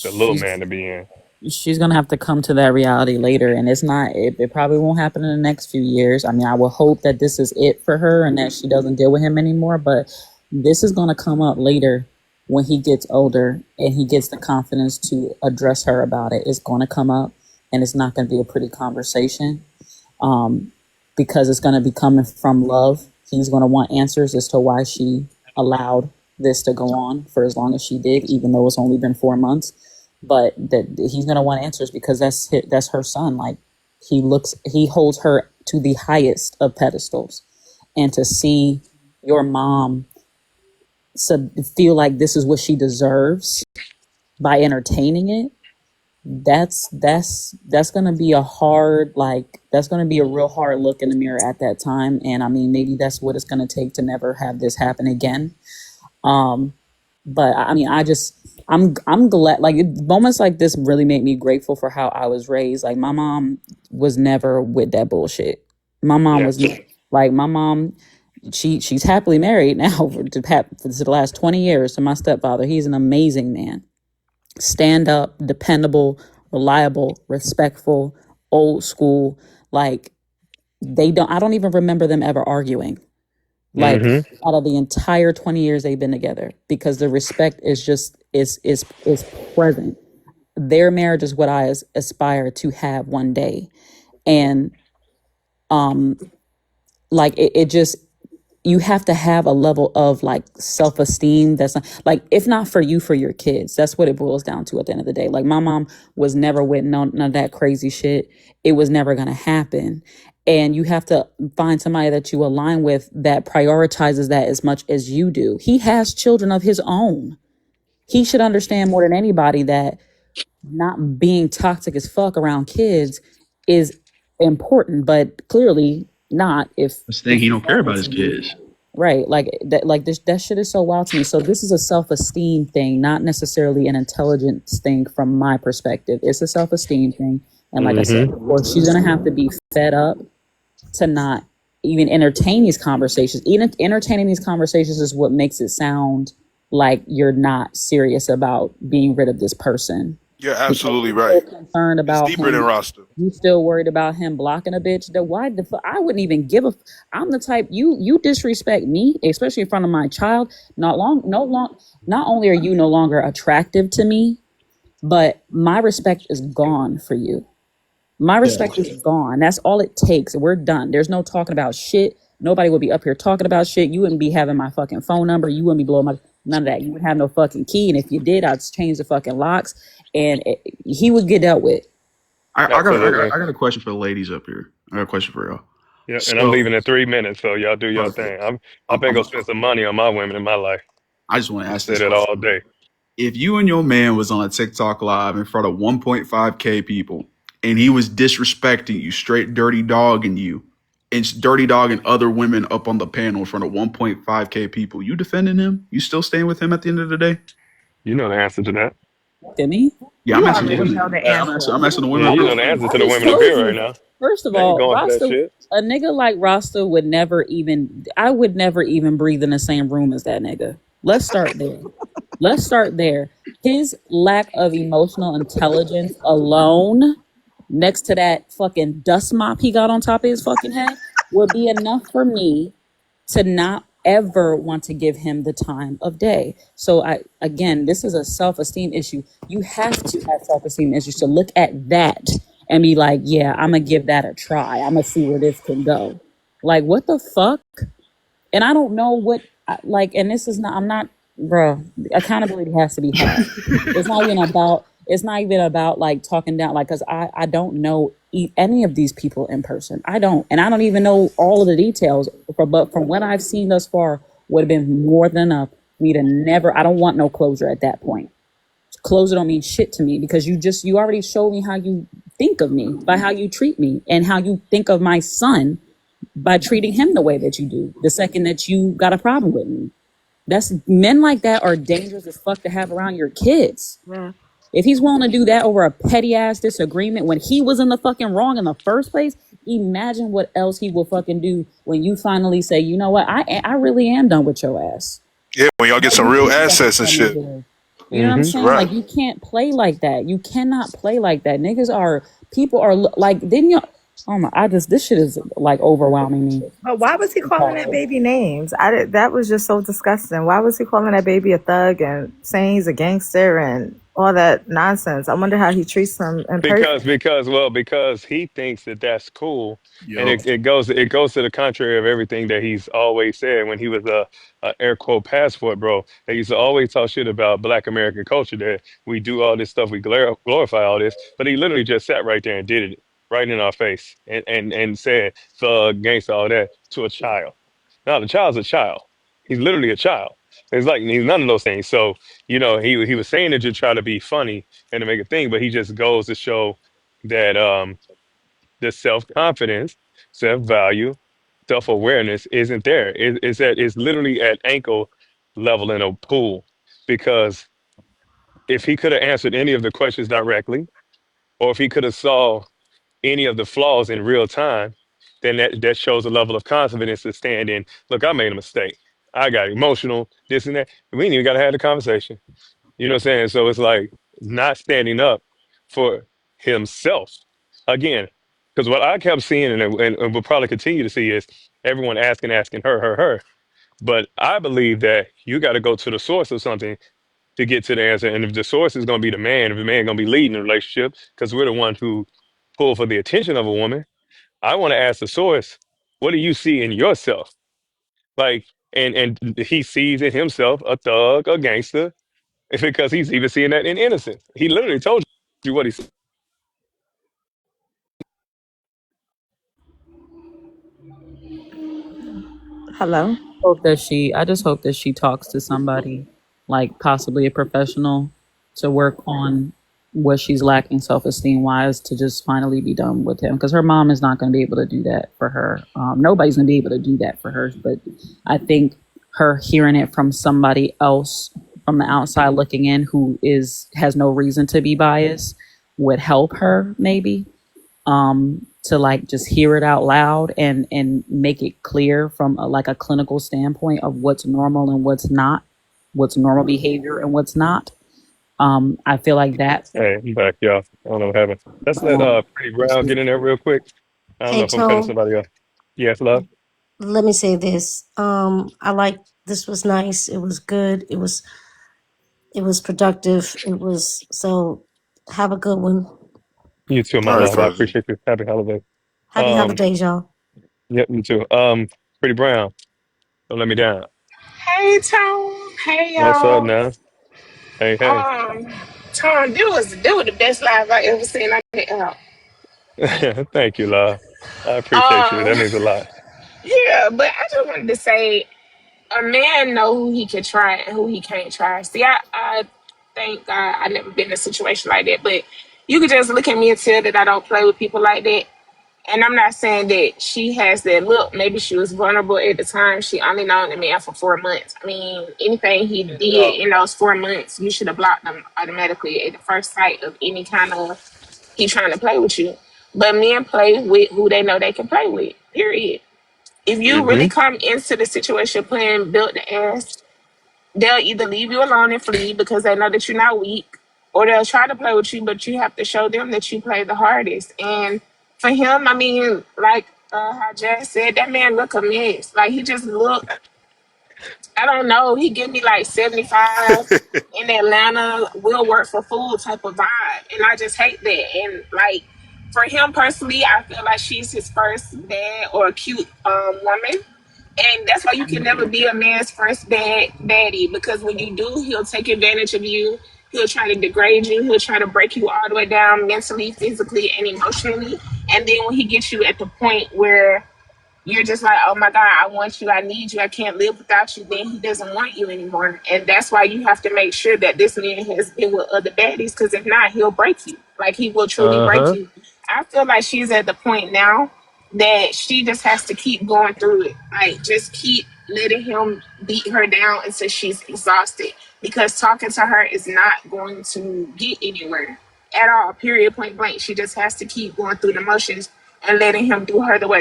the little she's man to be in. she's gonna have to come to that reality later, and it probably won't happen in the next few years. I mean, I will hope that this is it for her and that she doesn't deal with him anymore, but this is gonna come up later when he gets older and he gets the confidence to address her about it. It's gonna come up, and it's not gonna be a pretty conversation, um, because it's gonna be coming from love. He's gonna want answers as to why she allowed this to go on for as long as she did, even though it's only been 4 months. But that he's gonna want answers because that's her son. Like he holds her to the highest of pedestals, and to see your mom feel like this is what she deserves by entertaining it, that's gonna be that's gonna be a real hard look in the mirror at that time. And I mean, maybe that's what it's gonna take to never have this happen again. Um, but I mean, I'm glad, like moments like this really make me grateful for how I was raised. Like my mom was never with that bullshit. My mom Yeah. was like my mom. She's happily married now for the last 20 years to my stepfather. He's an amazing man, stand up, dependable, reliable, respectful, old school. Like I don't even remember them ever arguing, like Hmm. out of the entire 20 years they've been together, because the respect is just is present. Their marriage is what I aspire to have one day. And um like it just, you have to have a level of like self-esteem that's not, like, if not for you, for your kids. That's what it boils down to at the end of the day. Like my mom was never with none of that crazy shit. It was never going to happen. And you have to find somebody that you align with that prioritizes that as much as you do. He has children of his own. He should understand more than anybody that not being toxic as fuck around kids is important, but clearly not This if thing, he he's don't care married about to his you. kids. Right. Like this, that shit is so wild to me. So this is a self-esteem thing, not necessarily an intelligence thing from my perspective. It's a self-esteem thing. And like I said Hmm. before, she's going to have to be fed up to not even entertain these conversations. Even entertaining these conversations is what makes it sound like you're not serious about being rid of this person. You're Because absolutely you're still right. concerned It's about deeper than him. Rasta. You still worried about him blocking a bitch? That why the fuck? I wouldn't even give a. I'm the type, you disrespect me, especially in front of my child. Not only are you no longer attractive to me, but my respect is gone for you. My Yeah. respect is gone. That's all it takes. We're done. There's no talking about shit. Nobody would be up here talking about shit. You wouldn't be having my fucking phone number. You wouldn't be blowing my, none of that. You would have no fucking key. And if you did, I'd change the fucking locks, and he would get dealt with. Absolutely. I got a question for the ladies up here. I got a question for y'all. Yeah, and I'm So, leaving in 3 minutes, so y'all do your perfect. thing. I'm gonna go spend some money on my women in my life. I just want to I ask this said it question. all day. If you and your man was on a TikTok live in front of 1.5K people and he was disrespecting you, straight dirty dogging you, and dirty dogging other women up on the panel in front of 1.5K people, you defending him? You still staying with him at the end of the day? You know the answer to that. Me? Yeah, I'm You asking the already women. know the I'm answer. asking the women Yeah, up you here know the first. answer I to the just women up told here right you. now. First of They ain't all, going for that Rasta, shit. a nigga like Rasta would never even, I would never even breathe in the same room as that nigga. Let's start there. Let's start there. His lack of emotional intelligence alone, next to that fucking dust mop he got on top of his fucking head, would be enough for me to not ever want to give him the time of day. So again, this is a self-esteem issue. You have to have self-esteem issues to look at that and be like, yeah, I'm gonna give that a try. I'm gonna see where this can go. Like, what the fuck? And I don't know what, like, and this is not, I'm not, bro, accountability has to be had. It's not even about like talking down, like, cause I don't know any of these people in person. I don't, and I don't even know all of the details, but from what I've seen thus far would have been more than enough for me to never, I don't want no closure at that point. closure don't mean shit to me because you already showed me how you think of me by how you treat me and how you think of my son by treating him the way that you do the second that you got a problem with me. That's men like that are dangerous as fuck to have around your kids. Yeah. If he's willing to do that over a petty ass disagreement when he was in the fucking wrong in the first place, imagine what else he will fucking do when you finally say, you know what, I really am done with your ass. Yeah, when y'all get But some you real can't let assets and that shit. nigga. You know what I'm That's saying? right. Like you can't play like that. You cannot play like that. Niggas are people are like didn't you? Oh my! This shit is like overwhelming me. But why was he calling that baby names? That was just so disgusting. Why was he calling that baby a thug and saying he's a gangster and all that nonsense? I wonder how he treats them in person. Because he thinks that that's cool, and Yup. it goes to the contrary of everything that he's always said when he was a air quote passport bro. They used to always talk shit about Black American culture that we do all this stuff, we glorify all this, but he literally just sat right there and did it right in our face and said thug, gangster, all that to a child. Now the child's a child. He's literally a child. It's like he's none of those things. So he was saying it to try to be funny and to make a thing, but he just goes to show that the self confidence, self value, self awareness isn't there. It's literally at ankle level in a pool. Because if he could have answered any of the questions directly, or if he could have saw any of the flaws in real time, then that shows a level of confidence to stand in. Look, I made a mistake. I got emotional, this and that. We ain't even got to have the conversation. You know what I'm saying? So it's like not standing up for himself again. Because what I kept seeing and will probably continue to see is everyone asking her. But I believe that you got to go to the source of something to get to the answer. And if the source is going to be the man, if the man going to be leading the relationship, because we're the one who pull for the attention of a woman, I want to ask the source, what do you see in yourself? Like, and he sees in himself a thug, a gangster, because he's even seeing that in innocence. He literally told you what he said. Hello? I just hope that she talks to somebody, like possibly a professional, to work on what she's lacking self-esteem wise to just finally be done with him. Because her mom is not going to be able to do that for her. Nobody's going to be able to do that for her. But I think her hearing it from somebody else from the outside looking in who has no reason to be biased would help her maybe to like just hear it out loud and make it clear from like a clinical standpoint of what's normal and what's not, what's normal behavior and what's not. I feel like that. Hey, I'm back, y'all. I don't know what happened. Let's let Pretty Brown get in there real quick. I don't know Hey, if I'm cutting Tone, somebody off. Yes, love. let me say this. I like this was nice. It was good. It was productive. It was so have a good one. You too, my All right, love. I Fuzzy. appreciate you. Happy holiday. Happy Um, holidays, y'all. yep, you too. Pretty Brown, don't let me down. Hey Tom, hey What's up y'all. now? Hey, hey. Um, Tom, this was the best live I ever seen. I get out. Thank you, love. I appreciate you. Um, That means a lot. yeah, but I just wanted to say, a man know who he can try and who he can't try. See, I thank God I never been in a situation like that, but you could just look at me and tell that I don't play with people like that. And I'm not saying that she has that look. Maybe she was vulnerable at the time. She only known the man for 4 months. I mean, anything he did in those 4 months, you should have blocked him automatically at the first sight of any kind of he trying to play with you. But men play with who they know they can play with. Period. If you really Mm-hmm. come into the situation playing built the ass, they'll either leave you alone and flee because they know that you're not weak, or they'll try to play with you, but you have to show them that you play the hardest. And for him, I mean, like how Jazz said, that man look a mess. Like he just look, I don't know, he give me like 75 in Atlanta, will work for food type of vibe. And I just hate that. And like for him personally, I feel like she's his first bad or cute woman, and that's why you can never be a man's first baddie, because when you do, he'll take advantage of you. He'll try to degrade you. He'll try to break you all the way down mentally, physically, and emotionally. And then when he gets you at the point where you're just like, oh my God, I want you, I need you, I can't live without you, then he doesn't want you anymore. And that's why you have to make sure that this man has been with other baddies, because if not, he'll break you. Like, he will truly break Uh-huh. you. I feel like she's at the point now that she just has to keep going through it. Like, just keep letting him beat her down until she's exhausted. Because talking to her is not going to get anywhere at all, period, point blank. She just has to keep going through the motions and letting him do her the way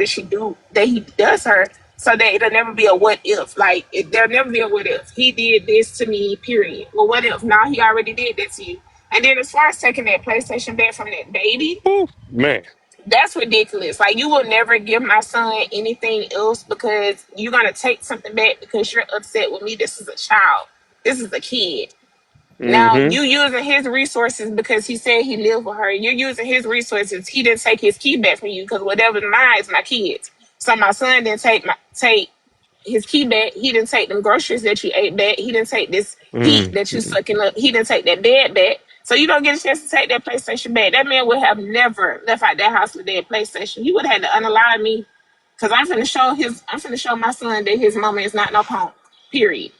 that he does her, so that it'll never be a what if. Like, there'll never be a what if. He did this to me, period. Well, what if? Now he already did that to you. And then as far as taking that PlayStation back from that baby, Ooh, man. that's ridiculous. Like, you will never give my son anything else because you're gonna take something back because you're upset with me. This is a child. This is a kid. Now Mm-hmm. you using his resources because he said he lived with her. You're using his resources. He didn't take his key back from you because whatever's mine is my kids. So my son didn't take his key back. He didn't take them groceries that you ate back. He didn't take this heat that you Mm-hmm. sucking up. He didn't take that bed back. So you don't get a chance to take that PlayStation back. That man would have never left out that house with that PlayStation. He would have had to unalive me because I'm finna show my son that his mama is not no punk. Period.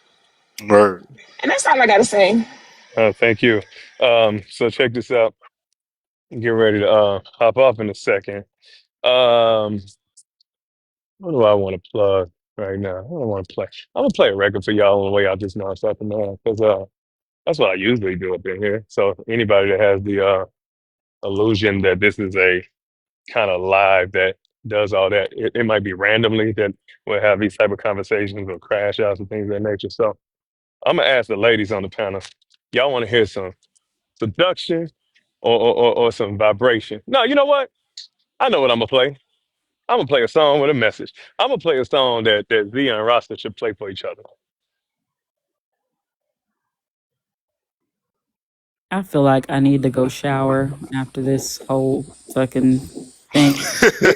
Right. And that's all I gotta say. Thank you. So check this out. Get ready to hop off in a second. Um, what do I want to plug right now? What do I want to play? I'm gonna play a record for y'all on the way out this motherfucker, man, because that's what I usually do up in here. So anybody that has the illusion that this is a kind of live that does all that, it might be randomly that we'll have these type of conversations or crash outs and things of that nature. So I'm gonna ask the ladies on the panel, y'all want to hear some seduction or some vibration? No, you know what? I know what I'm gonna play. I'm gonna play a song with a message. I'm gonna play a song that Zia and Rasta should play for each other. I feel like I need to go shower after this whole fucking thing.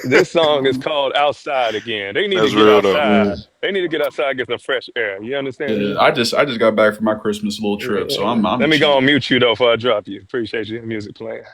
This song is called "Outside Again." They need to That's get real though. outside. Yeah. They need to get outside, get some fresh air. You understand Yeah, me? I just got back from my Christmas little trip, so Yeah. I'm Let me go on chilling. mute you though before I drop you. Appreciate your music playing.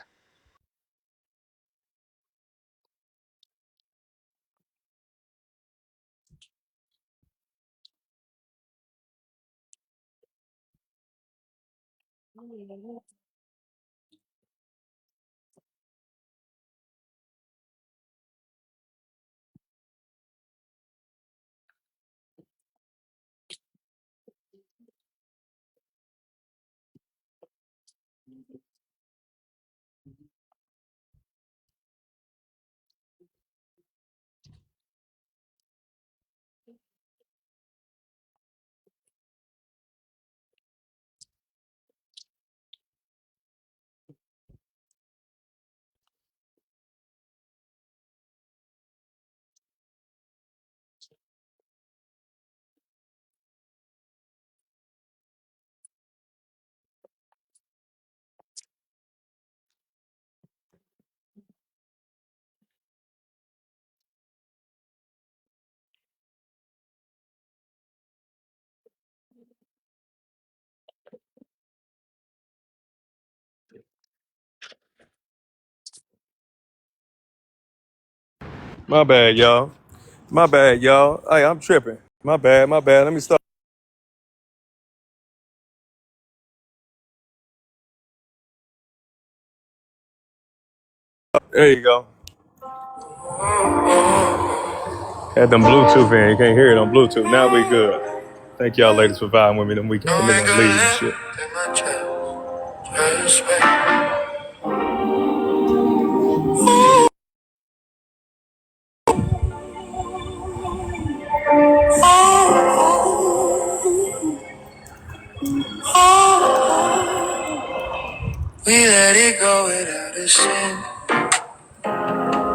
My bad, y'all. My bad, y'all. Hey, I'm tripping. My bad. My bad. Let me start. There you go. Had them Bluetooth in. You can't hear it on Bluetooth. Now we good. Thank y'all ladies for vibing with me them weekend. Let me leave and shit. We let it go without a sin.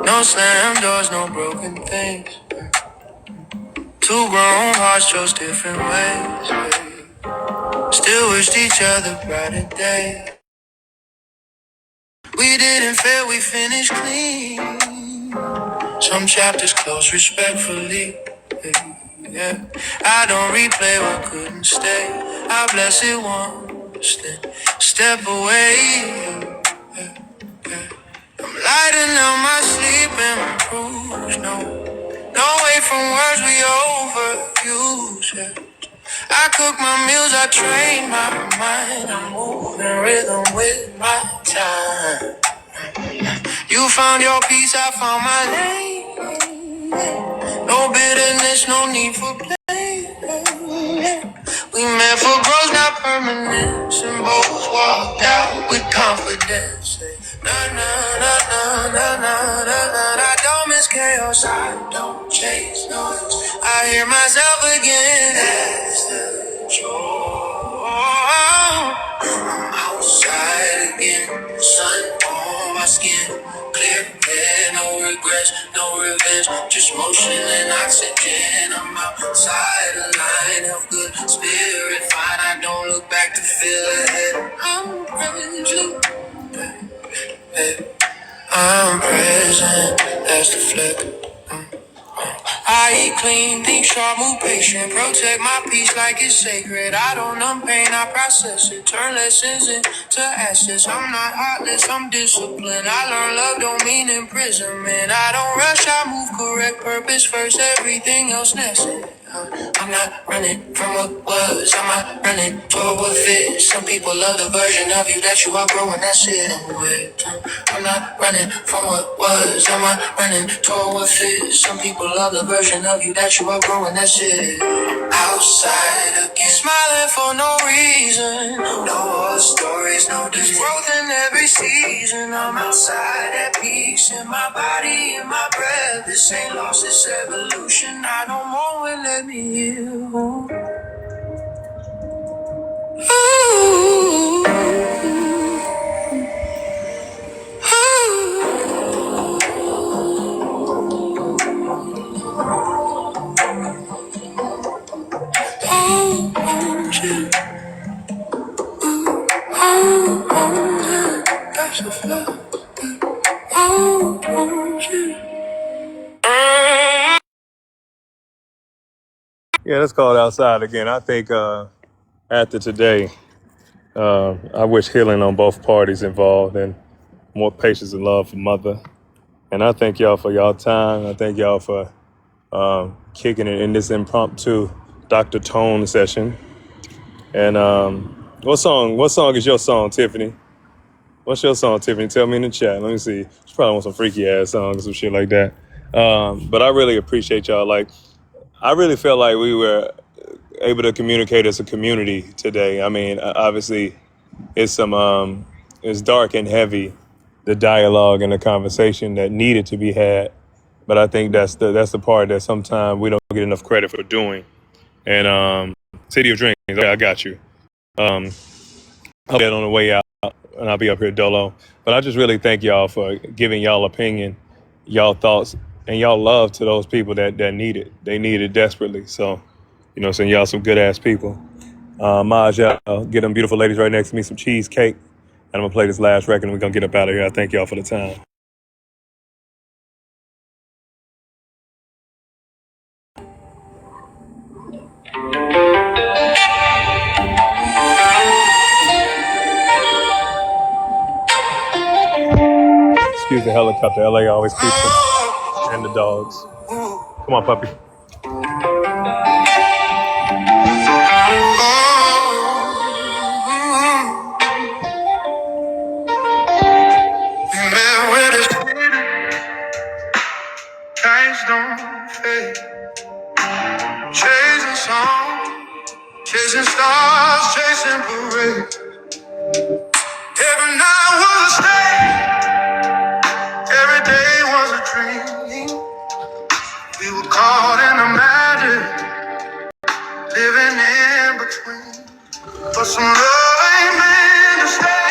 No slam doors, no broken things. Two grown hearts chose different ways. Still wished each other brighter days. We didn't fail, we finished clean. Some chapters closed respectfully. Yeah. I don't replay what couldn't stay. I bless it once, then step away. I'm lighting up my sleep and my bruise. No. No way from words we overuse. Yeah. I cook my meals, I train my mind. I'm moving rhythm with my time. You found your peace, I found my lane. No bitterness, no need for blame. We meant for growth, not permanence. And both walked out with confidence. Na na na na na na na na. I don't miss chaos, I don't chase noise. I hear myself again. That's the joy. Outside again, sun on my skin, clear air, no regrets, no revenge, just motion and oxygen. I'm outside the line of good spirit, fine. I don't look back to feel ahead. I'm present, that's the flick. I eat clean, think sharp, move patient, protect my peace like it's sacred. I don't numb pain, I process it, turn lessons into assets. I'm not heartless, I'm disciplined. I learn love don't mean imprisonment. I don't rush, I move correct, purpose first, everything else necessary. I'm not running from what was, I'm not running toward what fits. Some people love the version of you that you are growing, that's it. I'm not running from what was, I'm not running toward what fits. Some people love the version of you that you are growing, that's it. Outside again, smiling for no reason. No more stories, no there's growth in every season. I'm outside at peace in my body, in my breath. This ain't lost, it's evolution. I don't more will let me heal. Ooh, that's a flow. Yeah, that's called Outside again. I think after today, I wish healing on both parties involved and more patience and love for mother. And I thank y'all for y'all time. I thank y'all for kicking it in this impromptu Dr. Tone session. And what song is your song, Tiffany? What's your song, Tiffany? Tell me in the chat. Let me see. She probably wants some freaky ass songs, some shit like that. But I really appreciate y'all. Like, I really felt like we were able to communicate as a community today. I mean, obviously, it's dark and heavy, the dialogue and the conversation that needed to be had. But I think that's the part that sometimes we don't get enough credit for doing. And City of Dreams, okay, I got you. I'll get on the way out, and I'll be up here dolo. But I just really thank y'all for giving y'all opinion, y'all thoughts, and y'all love to those people that need it. They need it desperately. So, send y'all some good ass people. Maj, get them beautiful ladies right next to me some cheesecake. And I'm going to play this last record and we're going to get up out of here. I thank y'all for the time. Excuse the helicopter. LA always keeps them. And the dogs. Come on, puppy. Times don't fade. Chasing songs, chasing stars, chasing parades. Every night was a stage, every day was a dream. We were caught in the magic, living in between. But some love ain't meant to stay.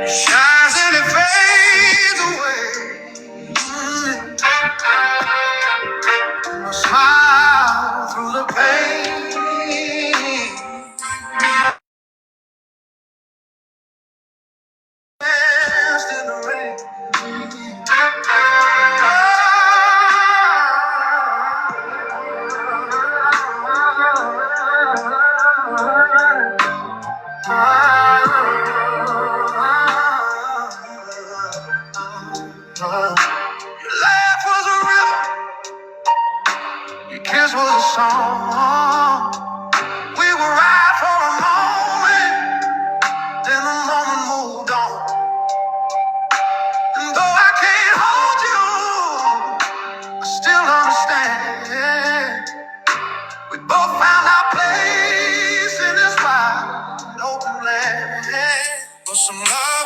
It shines and it fades away. A smile through the pain. song. We were right for a moment, then the moment moved on. And though I can't hold you, I still understand. We both found our place in this wide open land. But some love